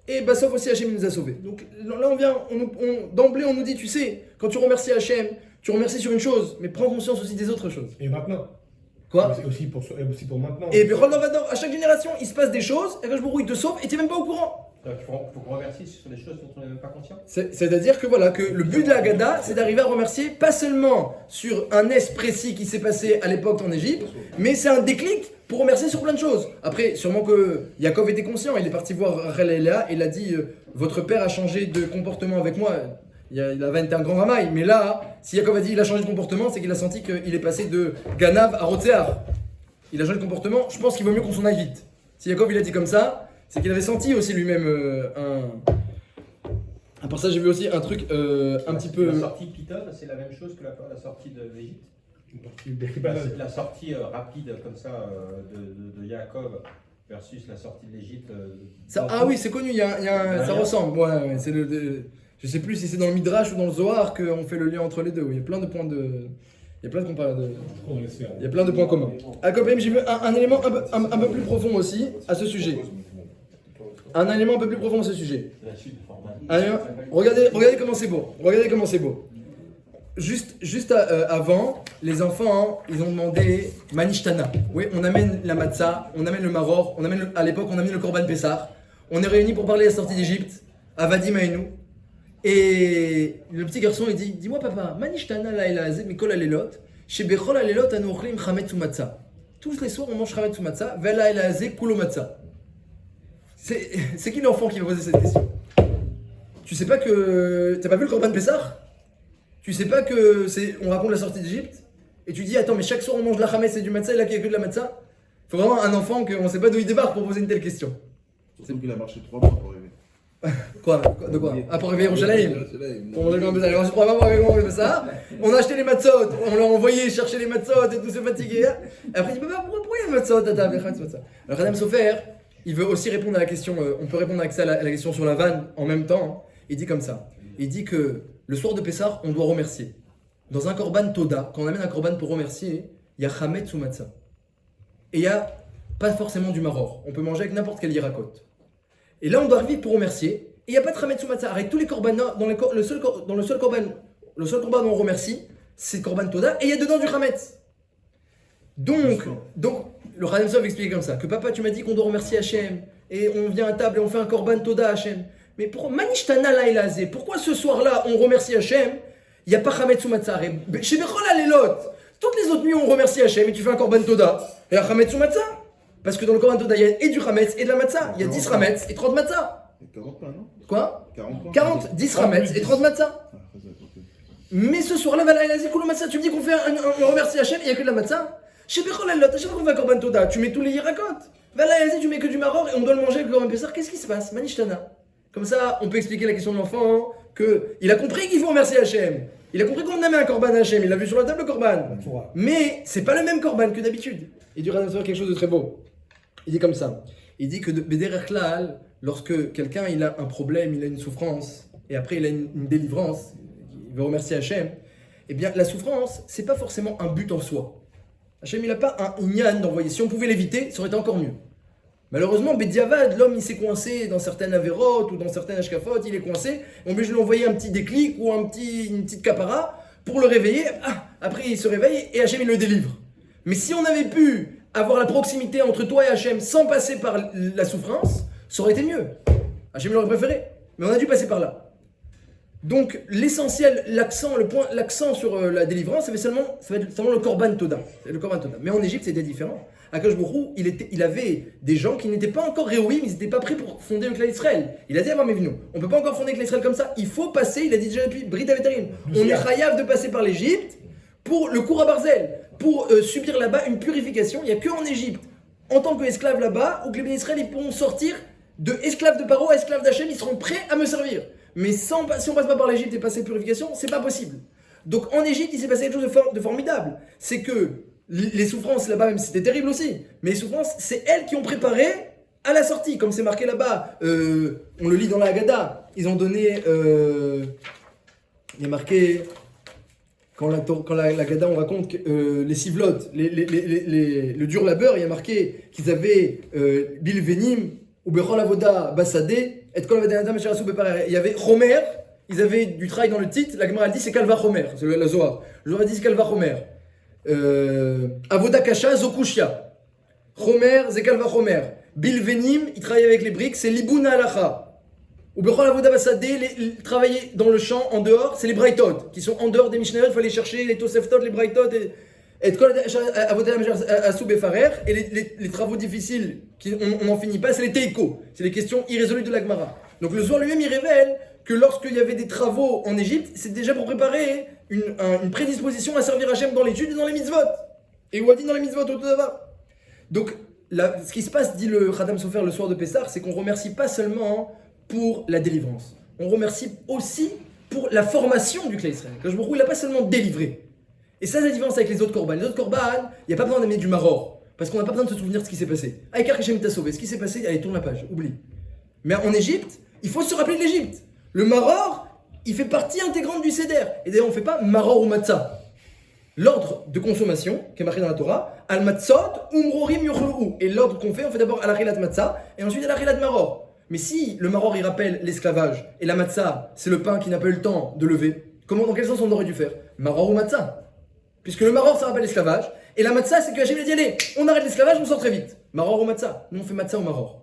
et bah, sauf aussi Hachem, il nous a sauvés. Donc là, on vient, d'emblée, on nous dit, tu sais, quand tu remercies Hachem, tu remercies sur une chose, mais prends conscience aussi des autres choses. Et maintenant. Quoi? C'est aussi pour maintenant. Et puis, à chaque génération, il se passe des choses, et Hachem, il te sauve, et tu n'es même pas au courant. Il faut qu'on remercie sur des choses dont on n'est même pas conscient. C'est-à-dire que voilà, que le but de la Haggadah, c'est d'arriver à remercier pas seulement sur un est précis qui s'est passé à l'époque en Égypte, mais c'est un déclic pour remercier sur plein de choses. Après, sûrement que Yaakov était conscient, il est parti voir Rachel et Léa, et il a dit votre père a changé de comportement avec moi. Il avait été un grand ramaille, mais là, si Yaakov a dit il a changé de comportement, c'est qu'il a senti qu'il est passé de Ganav à Rotséar. Il a changé de comportement, je pense qu'il vaut mieux qu'on s'en aille vite. Si Yaakov il a dit comme ça, c'est qu'il avait senti aussi lui-même à part ça, j'ai vu aussi un truc un petit peu. La sortie Python, c'est la même chose que la sortie de l'Égypte. La sortie rapide comme ça de Yaakov versus la sortie de l'Égypte. Oui, c'est connu, ça ressemble. Ouais, c'est je sais plus si c'est dans le Midrash ou dans le Zohar qu'on fait le lien entre les deux. Il y a plein de points de. Il y a plein de points communs. À Kolpanim, j'ai vu un élément un peu plus profond aussi à ce sujet. Un élément un peu plus profond à ce sujet. Regardez comment c'est beau. Regardez comment c'est beau. Juste avant, les enfants, ils ont demandé Manishtana. Oui, on amène la matzah, on amène le maror, à l'époque, on amène le korban pessar. On est réunis pour parler de la sortie d'Égypte, à Vadim Aïnou. Et le petit garçon, il dit dis-moi papa, Manishtana la elazé, mikol alelot, chez Bechol alelot anu ochlim chametz ou matzah. Tous les soirs, on mange chametz ou matzah, vela elazé kulo matzah. C'est qui l'enfant qui va poser cette question? Tu sais pas que. T'as pas vu le Corban Pessar? Tu sais pas que on raconte la sortie d'Égypte? Et tu dis attends, mais chaque soir on mange de la chametz et du matzah et là qu'il y a que de la matzah? Faut vraiment un enfant qu'on sait pas d'où il débarque pour poser une telle question. Surtout qu'il a marché 3 mois pour arriver. Quoi? De quoi? Ah, pour arriver à Yerushalayim? Pour manger le Corban Pessar. Il a marché 3 mois pour arriver au Corban Pessar. On a acheté les matzot, on l'a envoyé chercher les matzot et tout se fatiguer. Et après il dit papa, pourquoi il y a les matzot à table? Alors Adam Sofer. il veut aussi répondre à la question, on peut répondre avec ça à la question sur la vanne en même temps. Hein. Il dit comme ça. Il dit que le soir de Pessah, on doit remercier. Dans un korban Toda, quand on amène un korban pour remercier, il y a Chametz ou Matzah. Et il n'y a pas forcément du maror. On peut manger avec n'importe quel yirakot. Et là, on doit arriver pour remercier. Et il n'y a pas de Chametz ou Matzah. Avec tous les korbanos, le seul korban où on remercie, c'est le korban Toda. Et il y a dedans du Chametz. Donc le Khadim Sof explique comme ça, que papa, tu m'as dit qu'on doit remercier Hachem, et on vient à table et on fait un korban Toda à Hachem. Mais pour Manishtana Lailazé, pourquoi ce soir-là on remercie Hachem, il n'y a pas Chametz ou Matzah. Chez Bechol Alelot, toutes les autres nuits on remercie Hachem et tu fais un korban Toda, et il y a Chametz ou Matzah. Parce que dans le korban Toda, il y a et du Chametz et de la Matzah. Il y a 10 Chametz et 30 Matzah. 40 pains, non? Quoi 40 pains. 40, 10 Chametz et 30 Matzah. Ah, ça, ok. Mais ce soir-là, Lailazé, Koulou Matzah, tu me dis qu'on fait on remercie Hachem et il n'y a que de la Matzah. Chez Bechol Alelot, à chaque fois qu'on fait un korban Toda, tu mets tous les yirakot. Lailazé, tu mets que du maror et on doit le manger avec le korban Pessah. Qu'est-ce qui se passe? Manishtana. Comme ça, on peut expliquer la question de l'enfant, qu'il a compris qu'il faut remercier Hachem. Il a compris qu'on amène un korban à Hachem, il l'a vu sur la table le korban. Mais c'est pas le même korban que d'habitude. Il dit Radam Sofer quelque chose de très beau. Il dit comme ça. Il dit que Bederech Klal, lorsque quelqu'un il a un problème, il a une souffrance, et après il a une délivrance, il veut remercier Hachem, eh bien la souffrance, c'est pas forcément un but en soi. Hachem il n'a pas un inyan d'envoyer. Si on pouvait l'éviter, ça aurait été encore mieux. Malheureusement, Bediavad, l'homme il s'est coincé dans certaines avérotes ou dans certaines ashkafot, il est coincé, on lui a envoyé un petit déclic ou une petite capara pour le réveiller, après il se réveille et Hachem il le délivre. Mais si on avait pu avoir la proximité entre toi et Hachem sans passer par la souffrance, ça aurait été mieux. Hachem l'aurait préféré, mais on a dû passer par là. Donc l'essentiel, l'accent sur la délivrance, ça va être seulement le korban Toda. Le korban Toda. Mais en Égypte c'était différent. Akash Borou, il avait des gens qui n'étaient pas encore réouïm, ils n'étaient pas prêts pour fonder le clan d'Israël. Il a dit à Abraham, on ne peut pas encore fonder le clan d'Israël comme ça, il faut passer, il a dit déjà depuis Brit Aveterim, on est chayav de passer par l'Égypte pour le cour à Barzel, pour subir là-bas une purification. Il n'y a qu'en Égypte, en tant qu'esclave là-bas, où que les bénis Israël ils pourront sortir de esclaves de Paro à esclaves d'Hachem, ils seront prêts à me servir. Mais si on passe pas par l'Égypte et passer la purification, c'est pas possible. Donc en Égypte, il s'est passé quelque chose de formidable. C'est que les souffrances là-bas, même si c'était terrible aussi, mais les souffrances, c'est elles qui ont préparé à la sortie. Comme c'est marqué là-bas, on le lit dans la Haggadah, ils ont donné, il est marqué, quand la Haggadah on raconte les sivlotes, le dur labeur, il y a marqué qu'ils avaient bilvenim, ou bechol avoda basadé, et kol avoda adam sharasu beparer. Il y avait Homer, ils avaient du travail dans le titre, la Gemara dit c'est Kalva Homer, c'est la Zohar. Le Zohar dit c'est Kalva Homer. Avoda Kasha, Zokushia. Homer, Zekalva Homer. Bilvenim, il travaillait avec les briques, c'est Libuna Alacha. Ou Bechol Avoda Basadé, travailler dans le champ, en dehors, c'est les Braithot, qui sont en dehors des Mishnayot, il faut aller chercher les Toseftot, les Braithot, et les travaux difficiles, on n'en finit pas, c'est les Teiko, c'est les questions irrésolues de la Gemara. Donc le Zohar lui-même, il révèle que lorsqu'il y avait des travaux en Égypte, c'est déjà pour préparer une prédisposition à servir Hachem dans l'étude et dans les mitzvot. Et où a dit dans les mitzvot au tout d'abord. Donc, ce qui se passe, dit le Khatam Sofer le soir de Pessah, c'est qu'on remercie pas seulement pour la délivrance. On remercie aussi pour la formation du Klal Israël. Quand je me il n'a pas seulement délivré. Et ça, c'est la différence avec les autres korban. Les autres korban, il n'y a pas besoin d'amener du maror. Parce qu'on n'a pas besoin de se souvenir de ce qui s'est passé. Avec Hachem t'a sauvé. Ce qui s'est passé, allez, tourne la page, oublie. Mais en Égypte, il faut se rappeler de l'Égypte. Le maror, il fait partie intégrante du Seder. Et d'ailleurs, on ne fait pas maror ou matzah. L'ordre de consommation, qui est marqué dans la Torah, al matzot umrorim yochlu'u. Et l'ordre qu'on fait, on fait d'abord al achilat matzah, et ensuite al achilat maror. Mais si le maror, il rappelle l'esclavage, et la matzah, c'est le pain qui n'a pas eu le temps de lever, dans quel sens on aurait dû faire? Maror ou matzah? Puisque le maror, ça rappelle l'esclavage, et la matzah, c'est que Hachem a dit, allez, on arrête l'esclavage, on sort très vite. Maror ou matzah? Nous, on fait matzah ou maror.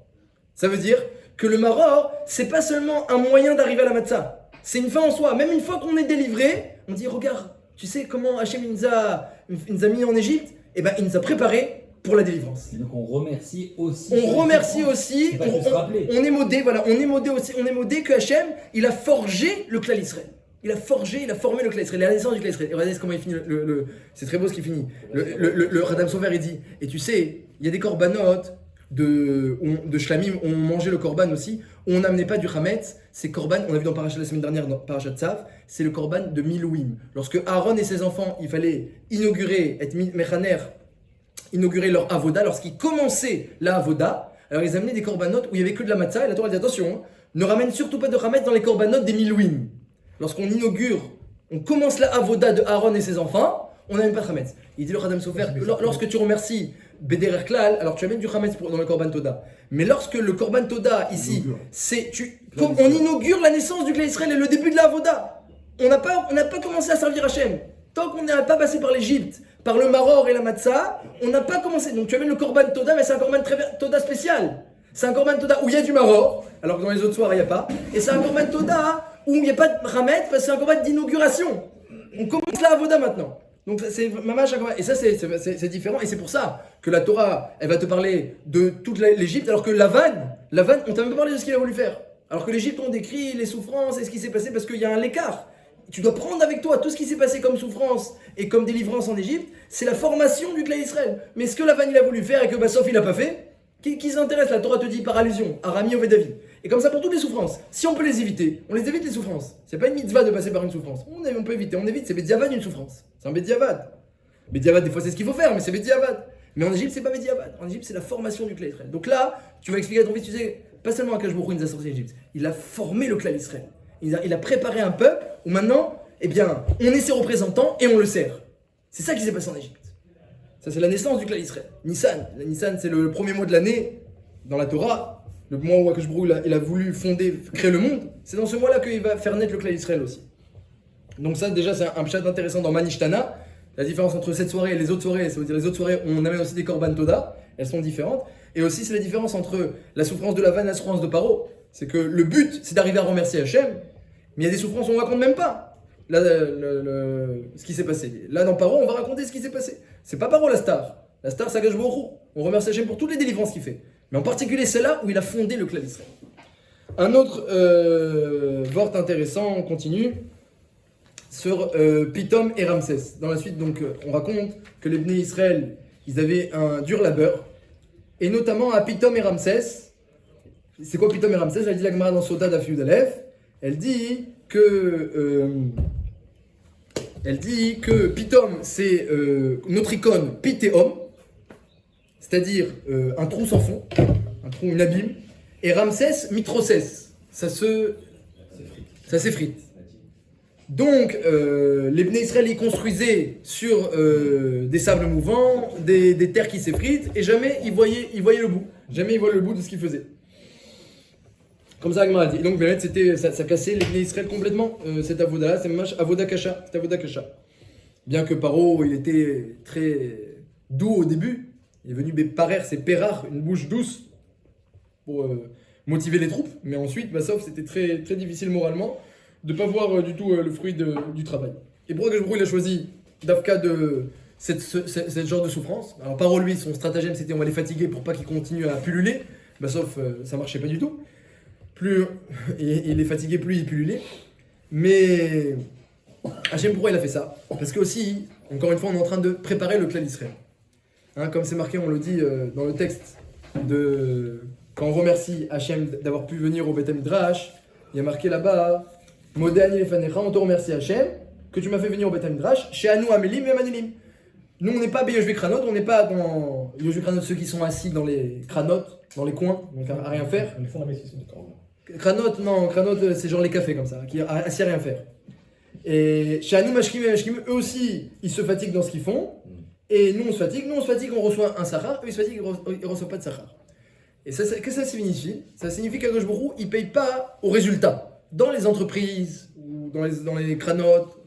Ça veut dire que le maror, c'est pas seulement un moyen d'arriver à la matzah. C'est une fin en soi. Même une fois qu'on est délivré, on dit, regarde, tu sais comment Hachem il nous a mis en Égypte? Eh ben, il nous a préparé pour la délivrance. Et donc on remercie aussi. On remercie aussi, on est modé, voilà, on est modé que Hachem, il a forgé le Klal Israël. Il a formé le Klal Israël, la naissance du Klal Israël. Et regardez comment il finit, c'est très beau ce qu'il finit. Le Khatam Sofer, il dit, et tu sais, il y a des korbanot de Shlamim, on mangeait le korban aussi, où on n'amenait pas du Hametz, c'est korban, on a vu dans Parashat la semaine dernière, dans Parashat Tzav, c'est le korban de Milouim. Lorsque Aaron et ses enfants, il fallait inaugurer leur avoda, lorsqu'ils commençaient la avoda, Alors ils amenaient des corbanotes où il y avait que de la matzah, et la Torah dit attention, hein, ne ramène surtout pas de chametz dans les corbanotes des milouim. Lorsqu'on inaugure, on commence la avoda de Aaron et ses enfants, on n'amène pas de chametz. Il dit le Khadam Sofer que lorsque tu remercies Bederer Klal, alors tu amènes du chametz dans le korban toda. Mais lorsque le korban toda ici, on inaugure la naissance du Klal Israël et le début de la avoda. On n'a pas commencé à servir Hachem. Tant qu'on n'a pas passé par l'Égypte, par le Maror et la Matzah, on n'a pas commencé. Donc tu amènes le korban toda, mais c'est un korban toda spécial. C'est un korban toda où il y a du Maror, alors que dans les autres soirs il n'y a pas. Et c'est un korban toda où il n'y a pas de chametz, parce que c'est un korban d'inauguration. On commence la avoda maintenant. Donc c'est mamash, et ça c'est différent, et c'est pour ça que la Torah, elle va te parler de toute l'Égypte, alors que la vanne, on t'a même pas parlé de ce qu'il a voulu faire. Alors que l'Égypte, on décrit les souffrances et ce qui s'est passé parce qu'il y a un écart. Tu dois prendre avec toi tout ce qui s'est passé comme souffrance et comme délivrance en Égypte, c'est la formation du clan Israël. Mais ce que la vanne il a voulu faire et que Bassof il a pas fait, qui s'intéresse? La Torah te dit par allusion, Arami Oved David. Et comme ça pour toutes les souffrances. Si on peut les éviter, on les évite les souffrances. C'est pas une mitzvah de passer par une souffrance. On peut éviter, on évite. C'est Bediavad une souffrance. C'est un Bediavad. Bediavad, des fois c'est ce qu'il faut faire, mais c'est Bediavad. Mais en Égypte, c'est pas Bediavad. En Égypte, c'est la formation du clan Israël. Donc là, tu vas expliquer à ton fils, tu sais, pas seulement Akash Baruch Hu nous a sorti d'Égypte, il a formé le clan Israël. Il a préparé un peuple où maintenant, eh bien, on est ses représentants et on le sert. C'est ça qui s'est passé en Égypte. Ça, c'est la naissance du clan Israël. Nissan. Nissan, c'est le premier mois de l'année dans la Torah. Le mois où Akash Baruch Hu il a voulu créer le monde. C'est dans ce mois-là qu'il va faire naître le clan Israël aussi. Donc ça, déjà, c'est un pshat intéressant dans Manishtana. La différence entre cette soirée et les autres soirées, ça veut dire les autres soirées, on amène aussi des korban toda. Elles sont différentes. Et aussi, c'est la différence entre la souffrance de la vanne et la souffrance de Paro. C'est que le but, c'est d'arriver à remercier Hachem. Mais il y a des souffrances où on ne raconte même pas là, ce qui s'est passé. Là, dans Paro, on va raconter ce qui s'est passé. C'est pas Paro la star. La star, c'est Akash Baruch Hu. On remercie Hachem pour toutes les délivrances qu'il fait. Mais en particulier, c'est là où il a fondé le clan Israël. Un autre vort intéressant, on continue, sur Pitom et Ramsès. Dans la suite, donc, on raconte que les Bnei Israël, ils avaient un dur labeur, et notamment à Pitom et Ramsès. C'est quoi Pitom et Ramsès? Elle dit la Gemara dans Sota d'Afiud Aleph. Elle dit que Pitom, c'est notre icône Pitéom, c'est-à-dire un trou sans fond, une abîme, et Ramsès, Mitrocès, ça s'effrite. Donc, les Bnei Israël y construisaient sur des sables mouvants, des terres qui s'effritent, et jamais ils voyaient le bout. Jamais ils voyaient le bout de ce qu'ils faisaient. Comme ça, Agmara dit. Et donc, ça cassait les Bnei Israël complètement, cette avoda-là, c'est même avoda kasha, cette avoda kasha. Bien que Paro, il était très doux au début, il est venu parer, c'est pérar, une bouche douce, pour motiver les troupes, mais ensuite, sauf c'était très, très difficile moralement de ne pas voir du tout le fruit du travail. Et pourquoi Akash Baruch Hu, il a choisi d'Afka de cette genre de souffrance? Alors Paro, lui, son stratagème, c'était on va les fatiguer pour pas qu'ils continuent à pulluler, sauf ça marchait pas du tout. Plus il est fatigué, plus il pullulait. Mais Hachem, pourquoi il a fait ça? Parce que aussi, encore une fois, on est en train de préparer le clan d'Israël. Hein, comme c'est marqué, on le dit dans le texte, quand on remercie Hachem d'avoir pu venir au Beth Midrash, il y a marqué là-bas, Modéani Lefanecha, on te remercie Hachem, que tu m'as fait venir au Beth Midrash, chez Anou Amélim et Manilim. Nous, on n'est pas Yoshvé Kranot, on n'est pas dans Yoshvé Kranot, ceux qui sont assis dans les cranotes, dans les coins, donc à rien faire. Ils font l'investissement de corps. Kranot, non, Kranot, c'est genre les cafés comme ça, qui assis à rien faire. Et chez Anou Mashkim et Mashkim, eux aussi, ils se fatiguent dans ce qu'ils font. Et nous on se fatigue, on reçoit un sachar, eux ils se fatiguent, ils ne reçoivent pas de sachar. Et qu'est-ce que ça signifie? Ça signifie qu'Akash Baruch Hu, il ne paye pas au résultat. Dans les entreprises, ou dans les cranotes,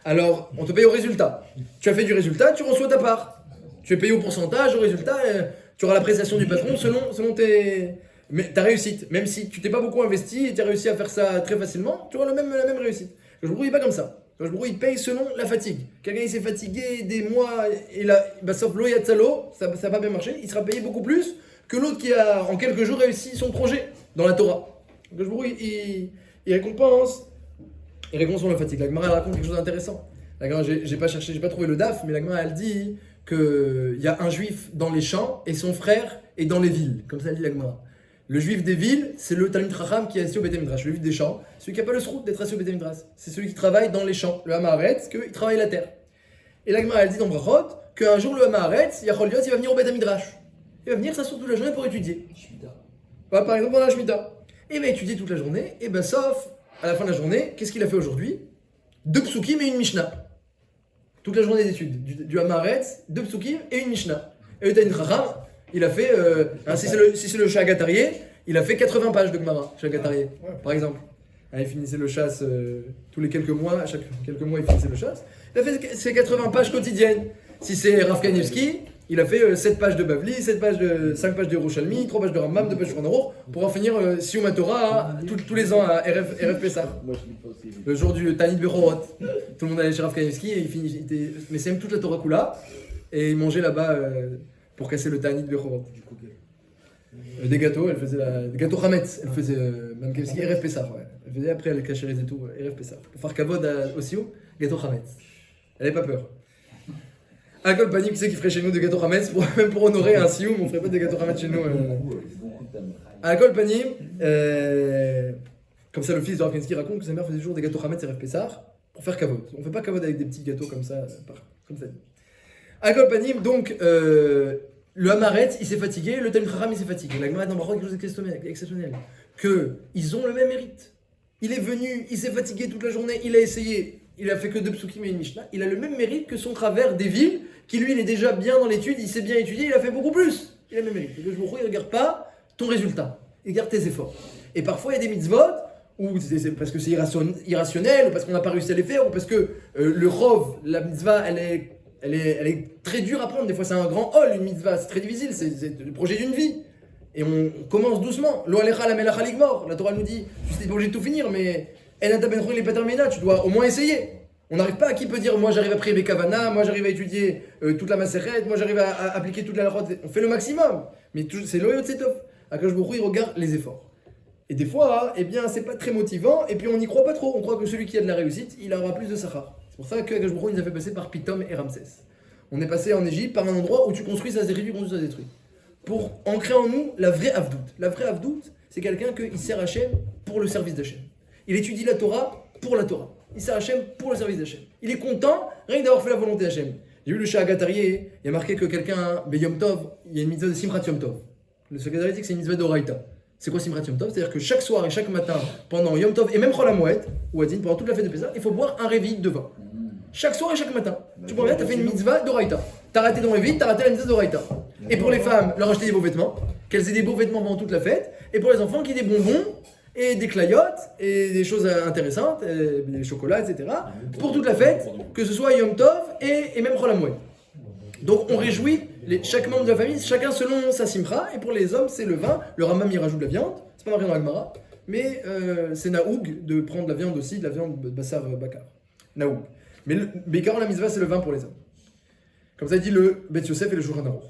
alors on te paye au résultat. Tu as fait du résultat, tu reçois ta part. Tu es payé au pourcentage, au résultat, tu auras l'appréciation du patron selon ta réussite. Même si tu t'es pas beaucoup investi et tu as réussi à faire ça très facilement, tu auras la même réussite. Akash Baruch Hu, il n'est pas comme ça. Akash Baruch Hu, il paye selon la fatigue. Quelqu'un il s'est fatigué des mois et là, sauf l'eau yatzalo, ça n'a pas bien marché, il sera payé beaucoup plus que l'autre qui a en quelques jours réussi son projet dans la Torah. Akash Baruch Hu, il récompense sur la fatigue. La Gemara raconte quelque chose d'intéressant. La Gemara, j'ai pas trouvé le daf, mais la Gemara elle dit qu'il y a un juif dans les champs et son frère est dans les villes. Comme ça elle dit la Gemara. Le juif des villes, c'est le Talmid Chacham qui est assis au Beth Midrash. Le juif des champs, celui qui n'a pas le srout d'être assis au Beth Midrash. C'est celui qui travaille dans les champs. Le Hamaharetz, qu'il travaille la terre. Et la Gemara elle dit dans Brachot qu'un jour le Hamaharetz, Yachol Liot, il va venir au Beth Midrash. il va venir s'asseoir toute la journée pour étudier. Shemitah. Bah, par exemple, pendant la Shemitah. Et il va étudier toute la journée, et ben sauf à la fin de la journée, qu'est-ce qu'il a fait aujourd'hui? 2 psukim et une Mishnah. Toute la journée d'études, du Hamaretz, 2 psukim et une Mishnah. Et le Tanit Chacham, il a fait, si c'est le Shagatarié, il a fait 80 pages de Gemara, Shagatarié, par exemple. Il finissait le chasse tous les quelques mois, à chaque quelques mois il finissait le chasse. Il a fait ses 80 pages quotidiennes. Si c'est Rav Kanievski, il a fait 7 pages de Bavli, 5 pages de Yerushalmi, 3 pages de Rambam, 2 pages de Shulchan pour en finir Siyum Torah tous les ans à RF Pessah. Moi, je lis pas aussi. Le jour du Tanit Bechorot. Tout le monde allait chez Rav Kanievski et il était mais c'est même toute la Torah Kula et il mangeait là-bas pour casser le Tanit Bechorot. Des gâteaux, elle faisait des gâteaux Hametz, elle faisait même Kanievski RF Pessah. Ouais. Elle faisait après elle cacherait et tout RF Pessah. Pour faire kavod au Siyum, gâteau Hametz. Elle n'avait pas peur. À Kol Panim, qui c'est qui ferait chez nous des gâteaux Hametz, même pour honorer un Siyum, on ferait pas des gâteaux Hametz chez nous. Beaucoup de Talmud. À Kol Panim, comme ça le fils de Rav Kanievski raconte que sa mère faisait toujours des gâteaux Hametz et RF Pessah pour faire kavod. On fait pas kavod avec des petits gâteaux comme ça, comme ça. À Kol Panim, donc le Hamaretz il s'est fatigué, le Talmud Chacham il s'est fatigué. La Gemara dans Baruch quelque chose d'exceptionnel, que ils ont le même mérite. Il est venu, il s'est fatigué toute la journée, il a essayé. Il a fait que 2 psukim et une Mishnah. Il a le même mérite que son travers des villes, qui lui, il est déjà bien dans l'étude, il s'est bien étudié, il a fait beaucoup plus. Il a le même mérite. Le Jbourou, il ne regarde pas ton résultat, il regarde tes efforts. Et parfois, il y a des mitzvot, ou c'est parce que c'est irrationnel, ou parce qu'on n'a pas réussi à les faire, ou parce que le rov, la mitzvah, elle est très dure à prendre. Des fois, c'est un grand hall, une mitzvah, c'est très difficile, c'est le projet d'une vie. Et on commence doucement. Lo alecha la melacha ligmor. La Torah nous dit, tu n'es pas obligé de tout finir, mais tu dois au moins essayer. On n'arrive pas à qui peut dire moi j'arrive à prier Bekavana, moi j'arrive à étudier toute la Maseret, moi j'arrive à appliquer toute la Lachot. On fait le maximum, mais c'est l'Oyot Setov. Akash Baruch Hu, il regarde les efforts. Et des fois, eh bien, c'est pas très motivant, et puis on n'y croit pas trop. On croit que celui qui a de la réussite, il aura plus de Sachar. C'est pour ça que Akash Baruch Hu nous a fait passer par Pitom et Ramsès. On est passé en Égypte par un endroit où tu construis, ça se détruit, tu construis, ça se détruit. Pour ancrer en nous la vraie Avdout. La vraie Avdout, c'est quelqu'un qui sert Hachem pour le service d'Hachem. Il étudie la Torah pour la Torah. Il sert Hachem pour le service d'Hachem. Il est content rien que d'avoir fait la volonté d'Hachem. J'ai vu le Shagatarié, il y a marqué que quelqu'un, Yom Tov, il y a une mitzvah de Simchat Yom Tov. Le Shagatarié dit que c'est une mitzvah d'Oraita. C'est quoi Simchat Yom Tov? C'est-à-dire que chaque soir et chaque matin, pendant Yom Tov et même Chol HaMoed, ou Adin, pendant toute la fête de Pessah, il faut boire un réveil de vin. Chaque soir et chaque matin. Tu vois bien, tu as fait une mitzvah d'Oraita. Tu as raté ton réveil, tu as raté la mitzvah d'Oraita. Et pour les femmes, leur acheter des beaux vêtements, qu'elles aient des beaux vêtements pendant toute la fête. Et pour les enfants, qu'il y ait des bonbons et des clayottes et des choses intéressantes, des chocolats, etc. Pour toute la fête, que ce soit Yom Tov et même Chol HaMoed. Donc on réjouit chaque membre de la famille, chacun selon sa simcha. Et pour les hommes, c'est le vin. Le Rambam y rajoute de la viande. C'est pas marqué dans la Gemara, mais c'est naoug de prendre de la viande aussi, de la viande bassar bakar. Naoug. Mais Bécaron, la mitzvah, c'est le vin pour les hommes. Comme ça dit le Bet Yosef et le Shulchan Aruch.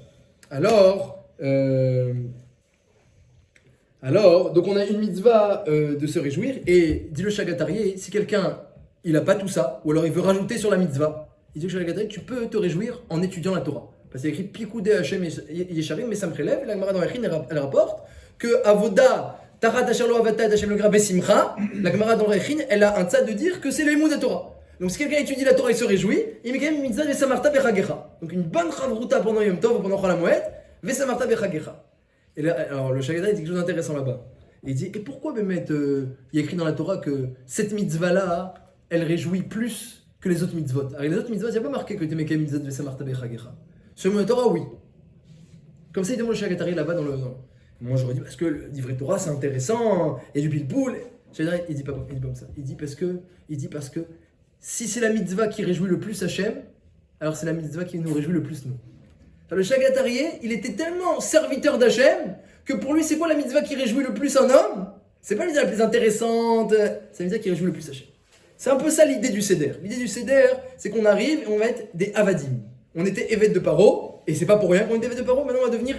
Alors, donc on a une mitzvah de se réjouir, et dit le Shagatarié, si quelqu'un il a pas tout ça, ou alors il veut rajouter sur la mitzvah, il dit le Shagatarié, tu peux te réjouir en étudiant la Torah. Parce qu'il y a écrit Pikoudé Hashem Yesharim, mais ça me relève, la Gemara dans Echin, elle rapporte que Avoda, Tarat Asherlo Avata Hashem le Gra Besimcha, la Gemara dans Echin, elle a un tzad de dire que c'est le Limud de Torah. Donc si quelqu'un étudie la Torah et se réjouit, il met quand même une mitzvah de Vesamarta Bechagecha. Donc une bonne chavruta pendant Yom Tov ou pendant Chol HaMoed, Vesamarta Bechagecha. Et là, alors le Shagadai dit quelque chose d'intéressant là-bas. Il dit, et pourquoi il y a écrit dans la Torah que cette mitzvah-là, elle réjouit plus que les autres mitzvot? Alors les autres mitzvot, il n'y a pas marqué que tu mets quand même mitzvah de Vesamarta Bechagecha. Selon la Torah, oui. Comme ça, il demande le Shagadai là-bas dans le... Moi j'aurais dit, parce que le livret de Torah c'est intéressant, et du bilboul. Shagadai, il dit pas comme ça. Il dit parce que si c'est la mitzvah qui réjouit le plus Hachem, alors c'est la mitzvah qui nous réjouit le plus nous. Alors, le Shagatarié, il était tellement serviteur d'Hachem que pour lui, c'est quoi la mitzvah qui réjouit le plus un homme? C'est pas la mitzvah la plus intéressante, c'est la mitzvah qui réjouit le plus Hachem. C'est un peu ça l'idée du Seder. L'idée du Seder, c'est qu'on arrive et on va être des Avadim. On était évêques de Paro, et c'est pas pour rien qu'on était évêques de Paro, maintenant on va devenir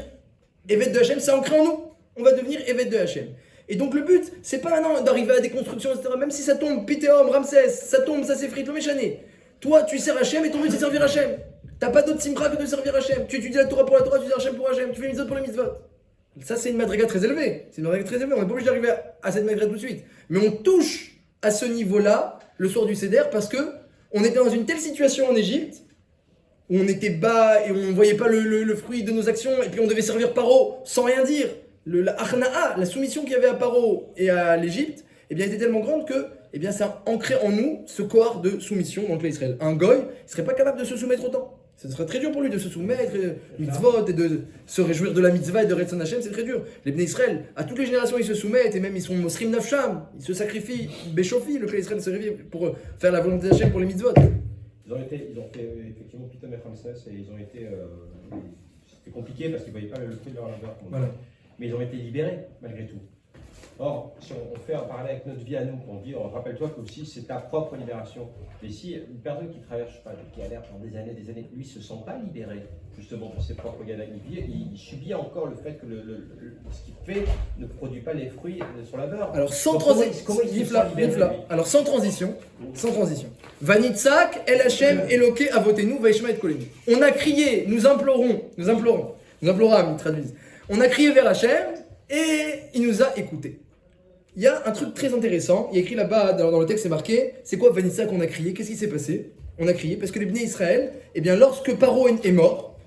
évêques de Hachem, c'est ancré en nous. On va devenir évêques de Hachem. Et donc le but, c'est pas maintenant d'arriver à des constructions, etc. Même si ça tombe, Pitéom, Ramsès, ça tombe, ça s'effrite, le méchané. Toi, tu sers Hachem et ton but c'est de servir Hachem. T'as pas d'autre simcha que de servir Hachem. Tu étudies la Torah pour la Torah, tu sers Hachem pour Hachem. Tu fais les mitzvot pour les mitzvot. Ça, c'est une madriga très élevée. C'est une madriga très élevée. On n'est pas obligé d'arriver à cette madriga tout de suite. Mais on touche à ce niveau-là le soir du Seder parce que on était dans une telle situation en Égypte où on était bas et on ne voyait pas le fruit de nos actions, et puis on devait servir Paro sans rien dire. La Achna'a, la soumission qu'il y avait à Paro et à l'Égypte, eh bien, était tellement grande que eh bien, ça ancrait en nous ce corps de soumission dans le peuple d'Israël. Un goy ne serait pas capable de se soumettre autant. Ce serait très dur pour lui de se soumettre, mitzvot, et de se réjouir de la mitzvah et de Retzon Hashem, c'est très dur. Les Bnei Israël, à toutes les générations, ils se soumettent, et même ils sont Mosrim Nafsham, ils se sacrifient, Béchofi, le peuple d'Israël se sacrifie pour faire la volonté d'Hashem pour les mitzvot. Ils ont fait effectivement Pitom et Ramsès et ils ont été. C'était compliqué parce qu'ils ne voyaient pas le prix de leur labeur. Voilà. Mais ils ont été libérés malgré tout. Or, si on fait un parallèle avec notre vie à nous, on dit, rappelle-toi que aussi c'est ta propre libération. Et si une personne qui traverse, je sais pas, qui a l'air pendant des années, lui se sent pas libéré, justement pour ses propres galères, il subit encore le fait que ce qu'il fait ne produit pas les fruits de son labeur. Alors sans Donc, transition, comment il se sent libéré, lui alors sans transition, Vanitzak, El Hashem, Eloke, Avotenu, Vaishma et Kolenu. On a crié, nous implorons, ils traduisent. On a crié vers Hashem et il nous a écoutés. Il y a un truc très intéressant, il y a écrit là-bas, dans le texte c'est marqué, c'est quoi Vanitza qu'on a crié? Qu'est-ce qui s'est passé? On a crié parce que les Bnei Israël, eh bien lorsque Paro est mort,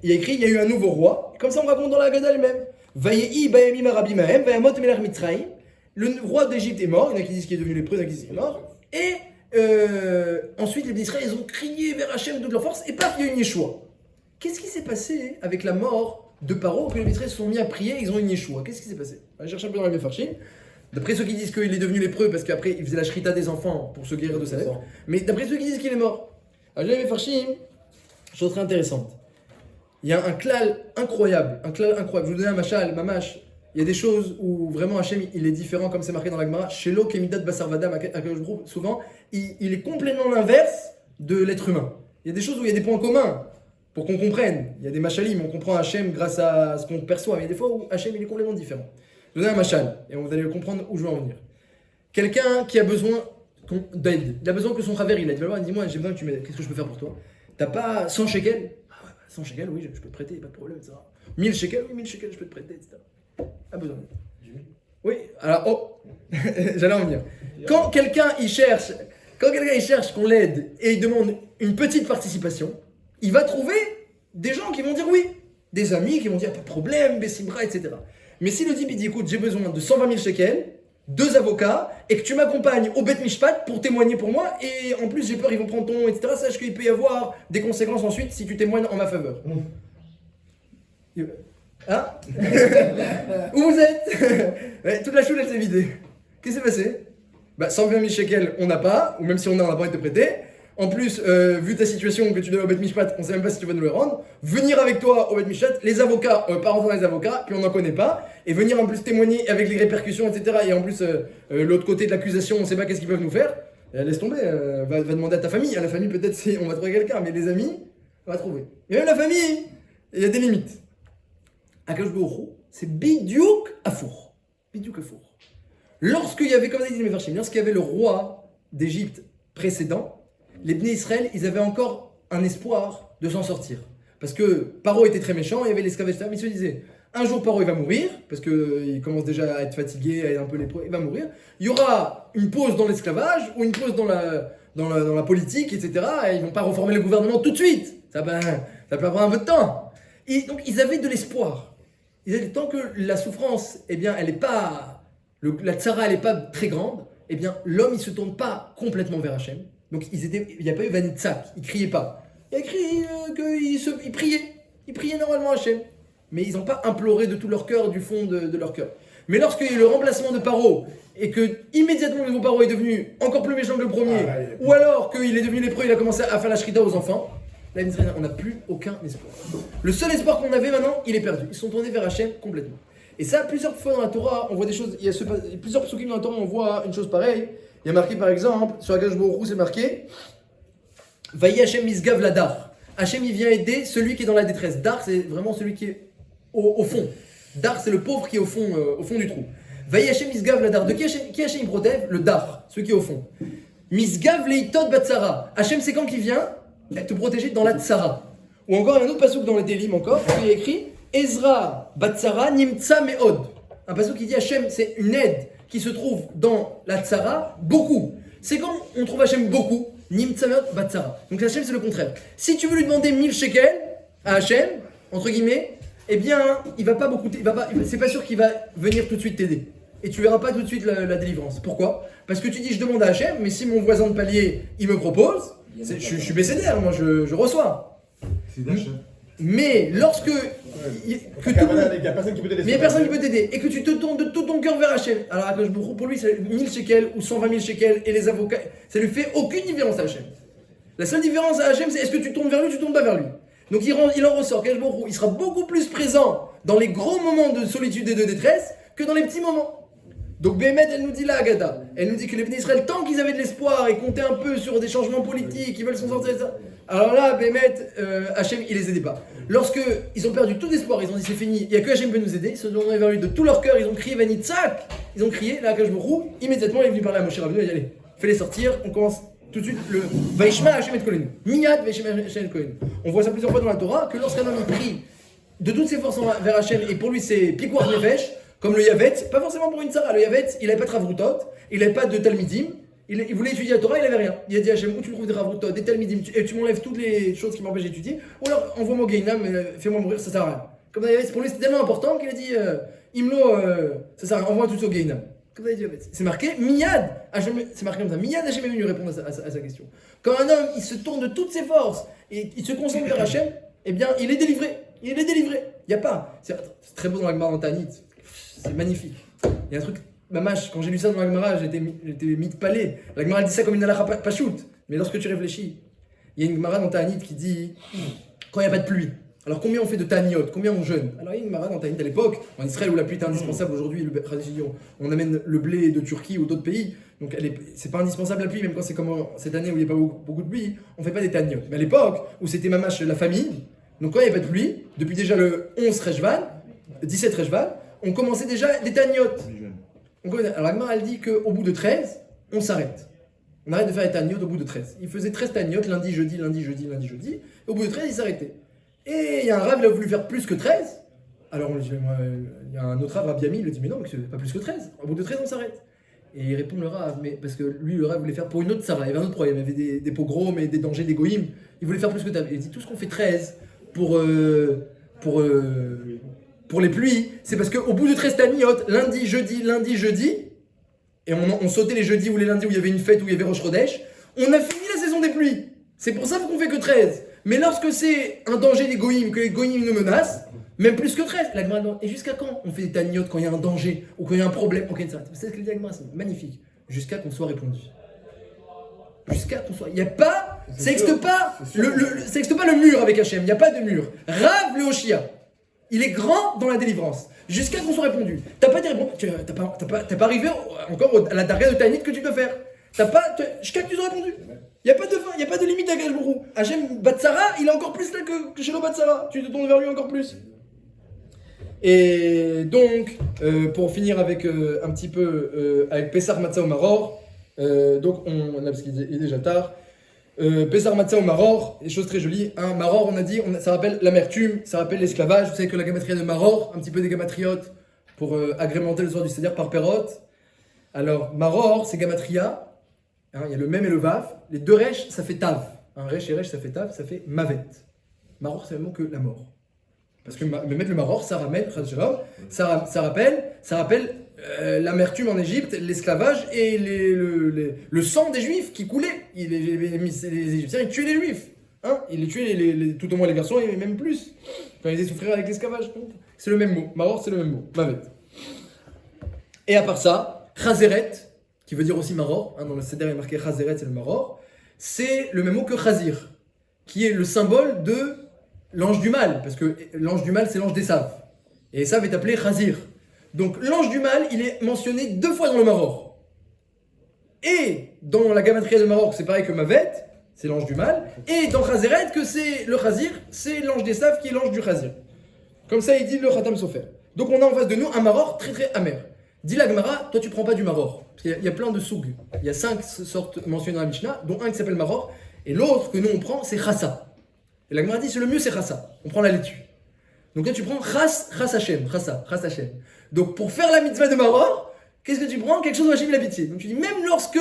il y a écrit, il y a eu un nouveau roi, comme ça on raconte dans la Haggadah elle-même. Vayehi Bayamim Arabimahem, Vayamot Melech Mitzrayim, le roi d'Égypte est mort, il y en a qui disent qu'il est devenu lépreux, il y en a qui disent qu'il est mort, et ensuite les Bnei Israël, ils ont crié vers Hachem de toute leur force, et paf, il y a une Yeshua. Qu'est-ce qui s'est passé avec la mort de Paro, que les Bnei Israël se sont mis à prier, ils ont une Yeshua? Qu'est-ce qui s'est passé? On va chercher un peu dans les Mefarshim. D'après ceux qui disent qu'il est devenu lépreux parce qu'après il faisait la shrita des enfants pour se guérir de sa lèpre. Mais d'après ceux qui disent qu'il est mort. Alors les Mefarshim, chose très intéressante. Il y a un klal incroyable. Je vais vous donner un mamash. Il y a des choses où vraiment Hachem il est différent comme c'est marqué dans la Gemara. Shelo kemidat basar vadam, souvent il est complètement l'inverse de l'être humain. Il y a des choses où il y a des points communs pour qu'on comprenne. Il y a des machalim, on comprend Hachem grâce à ce qu'on perçoit. Mais il y a des fois où Hachem il est complètement différent. Je vais donner un machal, et vous allez comprendre où je veux en venir. Quelqu'un qui a besoin d'aide, il a besoin que son travers il aide. Il va voir, il dit, moi j'ai besoin que tu m'aides, qu'est-ce que je peux faire pour toi? T'as pas 100 shekels? Ah ouais, 100 shekels, oui, je peux te prêter, pas de problème, etc. 1000 shekels, oui, 1000 shekels, je peux te prêter, etc. A besoin d'aide. Oui, alors, j'allais en venir. Quand quelqu'un il cherche qu'on l'aide et il demande une petite participation, il va trouver des gens qui vont dire oui. Des amis qui vont dire, pas de problème, Bessimra, etc. Mais si le type il dit écoute j'ai besoin de 120 000 shekels, 2 avocats et que tu m'accompagnes au Bet Mishpat pour témoigner pour moi et en plus j'ai peur ils vont prendre ton nom etc. Sache qu'il peut y avoir des conséquences ensuite si tu témoignes en ma faveur. Hein? Où vous êtes? Ouais, toute la choule elle s'est vidée. Qu'est-ce qui s'est passé? 120 000 shekels on n'a pas, ou même si on n'a pas envie de te prêter. En plus, vu ta situation que tu donnes au Bet Mishpat, on sait même pas si tu vas nous le rendre. Venir avec toi au Bet Mishpat, les avocats, pas rentrer dans les avocats, puis on n'en connaît pas. Et venir en plus témoigner avec les répercussions, etc. Et en plus, l'autre côté de l'accusation, on sait pas qu'est-ce qu'ils peuvent nous faire. Laisse tomber, va demander à ta famille. À la famille, peut-être on va trouver quelqu'un, mais les amis, on va trouver. Et même la famille, il y a des limites. Akadosh Baruch Hu, c'est bidiouk afour. Bidiouk afour. Lorsqu'il y avait, comme on a dit les Mefarshim, lorsqu'il y avait le roi d'Égypte précédent, les Bnei Israël, ils avaient encore un espoir de s'en sortir. Parce que Paro était très méchant, il y avait l'esclavage, mais ils se disaient, un jour Paro il va mourir, parce qu'il commence déjà à être fatigué, à être un peu lépreux, il va mourir. Il y aura une pause dans l'esclavage, ou une pause dans la politique, etc. Et ils vont pas reformer le gouvernement tout de suite. Ça peut prendre un peu de temps. Donc ils avaient de l'espoir. Ils avaient, tant que la souffrance, eh bien, elle est pas, la tzara, elle n'est pas très grande, eh bien, l'homme il se tourne pas complètement vers Hachem. Donc il n'y a pas eu Vanitzak, ils ne criaient pas. Il y a écrit qu'ils priaient. Ils priaient normalement Hachem. Mais ils n'ont pas imploré de tout leur cœur, du fond de leur cœur. Mais lorsqu'il y a eu le remplacement de Paro, et que immédiatement le nouveau Paro est devenu encore plus méchant que le premier, ou alors qu'il est devenu lépreux, il a commencé à faire la shrita aux enfants, là on n'a plus aucun espoir. Le seul espoir qu'on avait maintenant, il est perdu. Ils se sont tournés vers Hachem complètement. Et ça, plusieurs fois dans la Torah, on voit des choses, il y a plusieurs psukim dans la Torah, on voit une chose pareille. Il y a marqué par exemple, sur Akadosh Baruch Hu, c'est marqué Vayi Hashem misgav ladar. Hashem il vient aider celui qui est dans la détresse. Dar c'est vraiment celui qui est au fond. Dar c'est le pauvre qui est au fond du trou. Vayi Hashem misgav ladar. De qui Hashem il protège? Le dar, celui qui est au fond. Misgav leitot batsara. Hashem c'est quand qui vient te protéger dans la tsara. Ou encore un autre pasuk dans les Télim encore, il y a écrit Ezra batsara nimtsa meod. Un pasuk qui dit Hashem c'est une aide qui se trouve dans la tzara, beaucoup. C'est quand on trouve Hachem beaucoup, Nimtsamer Batsara. Donc Hachem, c'est le contraire. Si tu veux lui demander 1000 shekels à Hachem, entre guillemets, eh bien, il va pas beaucoup. C'est pas sûr qu'il va venir tout de suite t'aider. Et tu verras pas tout de suite la délivrance. Pourquoi? Parce que tu dis, je demande à Hachem, mais si mon voisin de palier, il me propose, je suis bécédaire, moi, je reçois. C'est d'Hachem. Mais lorsque. Il y a personne qui peut t'aider. Mais il n'y a personne qui peut t'aider. Et que tu te tournes de tout ton cœur vers Hachem. Alors, Akadosh Baruch Hu, pour lui, c'est 1000 shekels ou 120 000 shekels et les avocats. Ça lui fait aucune différence à Hachem. La seule différence à Hachem, c'est est-ce que tu tournes vers lui ou tu tournes pas vers lui. Donc il en ressort, Akadosh Baruch Hu, il sera beaucoup plus présent dans les gros moments de solitude et de détresse que dans les petits moments. Donc Béhémet, elle nous dit là, Agatha, elle nous dit que les Bnei Israël, tant qu'ils avaient de l'espoir et comptaient un peu sur des changements politiques, ils veulent s'en sortir de ça. Alors là, Béhémet, Hachem, il les aidait pas. Lorsque ils ont perdu tout espoir, ils ont dit c'est fini, il n'y a que Hachem qui peut nous aider, ils se sont tournés vers lui de tout leur cœur, ils ont crié Vanitzak, ils ont crié, là, Akadosh Baruch Hu, immédiatement, il est venu parler à Moshe Rabbeinu, il a dit allez, fais-les sortir, on commence tout de suite le Vaishma Hachem et Kolenu. Miyad Vaishma Hachem et Kolenu. On voit ça plusieurs fois dans la Torah, que lorsqu'un homme prie de toutes ses forces vers Hachem, et pour lui c'est Pikuar Nefesh, comme le Yavet, pas forcément pour une Sarah, le Yavet, il n'avait pas de Ravrutot, il n'avait pas de Talmidim, il voulait étudier la Torah, il n'avait rien. Il a dit à Hachem, où tu trouves des Ravrutot, des Talmidim, et tu m'enlèves toutes les choses qui m'empêchent d'étudier, ou alors envoie-moi au Gainam, fais-moi mourir, ça sert à rien. Comme le Yavet, pour lui c'était tellement important qu'il a dit, Imlo, ça sert à rien, envoie tout ça au Gainam. Comme ça, il dit Yavet. C'est marqué, Miyad, c'est marqué comme ça, Miyad Hachem est venu répondre à sa question. Quand un homme, il se tourne de toutes ses forces, et il se concentre vers Hachem, eh bien, il est délivré. Il est délivré. Il n'y a pas. C'est très beau dans la Gemara en Tanit. C'est magnifique. Il y a un truc, mamache, quand j'ai lu ça dans la Gemara, j'étais mis de palais. La Gemara dit ça comme une halakha pas shoot. Mais lorsque tu réfléchis, il y a une Gemara dans Tanit qui dit quand il n'y a pas de pluie. Alors combien on fait de Taniot? Combien on jeûne? Alors il y a une Gemara dans Tanit à l'époque, en Israël où la pluie était indispensable, aujourd'hui on amène le blé de Turquie ou d'autres pays. Donc c'est pas indispensable la pluie, même quand c'est comme cette année où il n'y a pas beaucoup de pluie, on fait pas des Taniot. Mais à l'époque où c'était mamache la famille, donc quand il n'y avait pas de pluie, depuis déjà le 11 Rejvan, 17 Rejvan, on commençait déjà des Taniot. Alors la Gemara elle dit qu'au bout de 13, on s'arrête. On arrête de faire les Taniot au bout de 13. Il faisait 13 Taniot, lundi, jeudi, et au bout de 13, il s'arrêtait. Et il y a un rave, il a voulu faire plus que 13. Alors il y a un autre rave, Rabbi Ami, il lui dit mais non, mais c'est pas plus que 13. Au bout de 13, on s'arrête. Et il répond le rave, mais parce que lui, le rave voulait faire pour une autre Sarah. Il y avait un autre problème, il y avait des pogroms et des dangers, des goïms. Il voulait faire plus que 13. Il dit tout ce qu'on fait 13 pour les pluies, c'est parce qu'au bout de 13 Taniot, lundi, jeudi, et on sautait les jeudis ou les lundis où il y avait une fête, où il y avait Rosh Chodesh, on a fini la saison des pluies. C'est pour ça qu'on fait que 13. Mais lorsque c'est un danger des goïms, que les goïms nous menacent, même plus que 13. La Gemara demande, et jusqu'à quand on fait des Taniot quand il y a un danger ou quand il y a un problème? Ok, c'est ce que dit la Gemara, c'est magnifique. Jusqu'à qu'on soit répondu. Jusqu'à qu'on soit. Il n'y a pas. Ça n'existe pas le mur avec Hachem. Il n'y a pas de mur. Rav le Hoshia. Il est grand dans la délivrance. Jusqu'à qu'on soit répondu. T'as pas des réponses. T'as pas arrivé encore à la darga de Tanit que tu dois faire. Jusqu'à que tu sois répondu. Il n'y a pas de fin, il n'y a pas de limite à Gajbourou. Hachem Batsara, il est encore plus là que chez le Batsara. Tu te tournes vers lui encore plus. Et donc, pour finir avec un petit peu avec Pessar Matzah au Maror, donc on a parce qu'il est déjà tard. Pessar Matzah au Maror, des choses très jolies. Maror, on a dit, ça rappelle l'amertume, ça rappelle l'esclavage. Vous savez que la gamatria de Maror, un petit peu des gamatriotes pour agrémenter le soir du Seder par Perot. Alors, Maror, c'est gamatria. Il y a le même et le vav. Les deux resh, ça fait tav. Un resh et resh, ça fait tav, ça fait mavet. Maror, c'est le même mot que la mort. Parce que mettre le Maror, ça rappelle l'amertume en Égypte, l'esclavage et le sang des Juifs qui coulait. Les Égyptiens, ils tuaient les Juifs. Ils les tuaient tout au moins les garçons et même plus. Quand ils étaient souffrir avec l'esclavage. C'est le même mot. Maror, c'est le même mot. Mavet. Et à part ça, Chazeret, qui veut dire aussi Maror, dans le Seder il est marqué Chazeret, c'est le Maror, c'est le même mot que Chazir, qui est le symbole de l'ange du mal, parce que l'ange du mal c'est l'ange d'Esav, et Esav est appelé Chazir. Donc l'ange du mal, il est mentionné 2 fois dans le Maror. Et dans la gamatria de Maror, c'est pareil que Mavet, c'est l'ange du mal, et dans Chazeret, que c'est le Chazir, c'est l'ange d'Esav qui est l'ange du Chazir. Comme ça il dit le Khatam Sofer. Donc on a en face de nous un Maror très très amer. Dis la Gemara, toi tu prends pas du Maror. Parce qu'il y a plein de soug. Il y a 5 sortes mentionnées dans la Mishnah, dont un qui s'appelle Maror, et l'autre que nous on prend, c'est Chassa. Et la Gemara dit, c'est le mieux, c'est Chassa. On prend la laitue. Donc là tu prends Chas Hashem, Chassa, Chas Hashem. Donc pour faire la mitzvah de Maror, qu'est-ce que tu prends? Quelque chose où Hashem il a pitié. Donc tu dis, même lorsque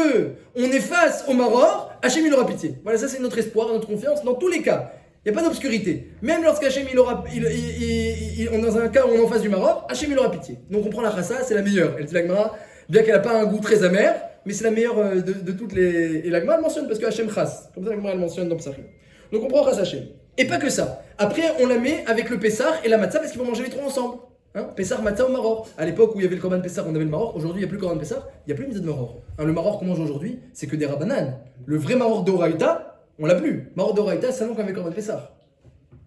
on est face au Maror, Hachem il aura pitié. Voilà, ça c'est notre espoir, notre confiance dans tous les cas. Il n'y a pas d'obscurité. Même lorsqu'Hachem il aura, on est dans un cas où on est en face du Maroc, Hachem il aura pitié. Donc on prend la chassa, c'est la meilleure. Elle dit la Gemara, bien qu'elle n'a pas un goût très amer, mais c'est la meilleure de toutes les. Et la Gemara elle mentionne parce que Hachem chasse. Comme ça la Gemara elle mentionne dans Psachim. Donc on prend chasse Hachem. Et pas que ça. Après on la met avec le Pessah et la Matzah parce qu'ils vont manger les trois ensemble. Hein, Pessah, Matzah au Maror. À l'époque où il y avait le Korban Pessah, on avait le Maror. Aujourd'hui, il n'y a plus le Korban Pessah, il n'y a plus le Mitzvah de Maror. Hein, le Maror qu'on mange aujourd'hui, c'est que des Rabbanan. Le vrai Maror d'Oraïta, on l'a plus. Maror d'Oraïta, c'est seulement qu'avec le Korban Pessah.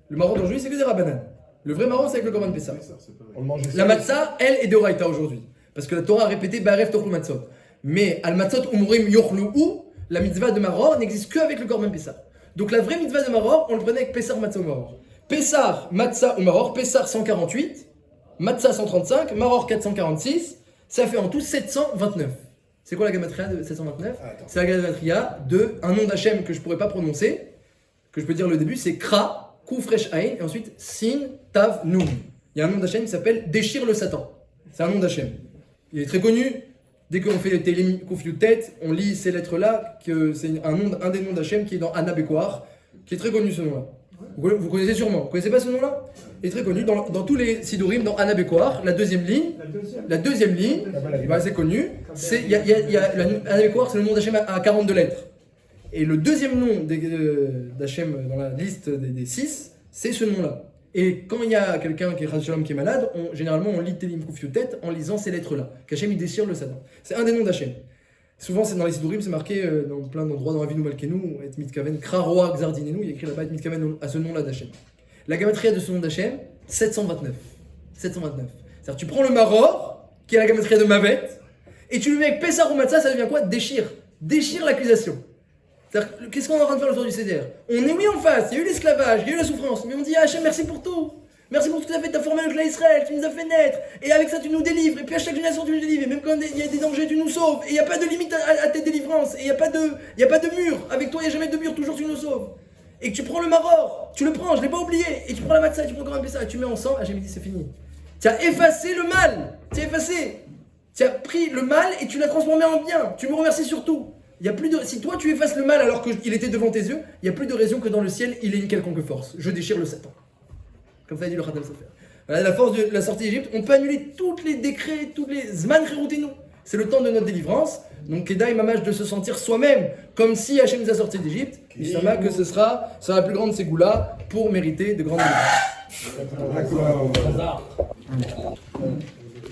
Le Maror d'aujourd'hui, c'est que des Rabbanan. Le vrai Maror, c'est avec le Korban Pessah. On le mange La Matzah, elle, est d'Oraïta aujourd'hui. Parce que la Torah a répété Ba'aref Tochlu Matzot. Mais Al Matzot Umurim Yochlu ou, la Mitzvah de Maror n'existe qu'avec le Korban Pessah. Donc la vraie Mitzvah de Maror, on le prenait avec Pessah, Matzah ou Maror. Pessah, Matzah ou Maror, Pessah 148. Matzah 135, Maror 446, ça fait en tout 729. C'est quoi la gamatria de 729 ? C'est la gamatria de un nom d'Hachem que je pourrais pas prononcer, que je peux dire le début, c'est Kra, Kouf Resh Ain, et ensuite Sin, Tav, Nun. Il y a un nom d'Hachem qui s'appelle Déchire le Satan. C'est un nom d'Hachem. Il est très connu. Dès qu'on fait les Télim Kouf Yutet, on lit ces lettres-là, que c'est un des noms d'Hachem qui est dans Anna Bekouar, qui est très connu ce nom-là. Vous connaissez sûrement. Vous connaissez pas ce nom-là ? Il est très connu dans tous les Sidurim, dans Anna Bekouar, la deuxième ligne. La deuxième ligne, bah, c'est connu. Anna Bekouar, c'est le nom d'Hachem à 42 lettres. Et le deuxième nom d'Hachem dans la liste des 6, c'est ce nom-là. Et quand il y a quelqu'un qui est malade, généralement on lit Télim Kouf Yutet en lisant ces lettres-là. Qu'Hachem il déchire le Satan. C'est un des noms d'Hachem. Souvent, c'est dans les Sidurim, c'est marqué dans plein d'endroits dans Avinu Malkenu, Et Mitkaven, Kraroa Xardinenu, il y a écrit là-bas Et Mitkaven à ce nom-là d'Hachem. La gamatria de ce nom d'Hachem, 729. 729. C'est-à-dire, tu prends le Maror, qui est la gamatria de Mavet, et tu le mets avec Pessah ou Matzah, ça devient quoi ? Déchire. Déchire l'accusation. C'est-à-dire, qu'est-ce qu'on est en train de faire le soir du Seder ? On est oui en face, il y a eu l'esclavage, il y a eu la souffrance, mais on dit Hachem, merci pour tout. Merci pour tout ce que tu as fait, tu as formé le clan Israël, tu nous as fait naître, et avec ça tu nous délivres, et puis à chaque génération tu nous délivres, et même quand il y a des dangers tu nous sauves, et il n'y a pas de limite à tes délivrances, et il n'y a pas de mur, avec toi il n'y a jamais de mur, toujours tu nous sauves. Et que tu prends le Maror, tu le prends, je ne l'ai pas oublié, et tu prends la Matzah, et tu prends Korban Pessah, et tu mets ensemble, Hachem dit c'est fini. Tu as effacé le mal, tu as effacé, tu as pris le mal et tu l'as transformé en bien, tu me remercies surtout. Il y a plus de... Si toi tu effaces le mal alors qu'il était devant tes yeux, il n'y a plus de raison que dans le ciel il ait une quelconque force. Je déchire le Satan. Comme ça a dit le Khatam Sofer. Voilà, la force de la sortie d'Égypte, on peut annuler tous les décrets, tous les Zman Kheroutenu. C'est le temps de notre délivrance. Donc Kedaï Mamash de se sentir soi-même comme si Hachem nous a sortis d'Égypte. Ishama que ce sera la plus grande ségoula pour mériter de grandes délivrances. Hasard.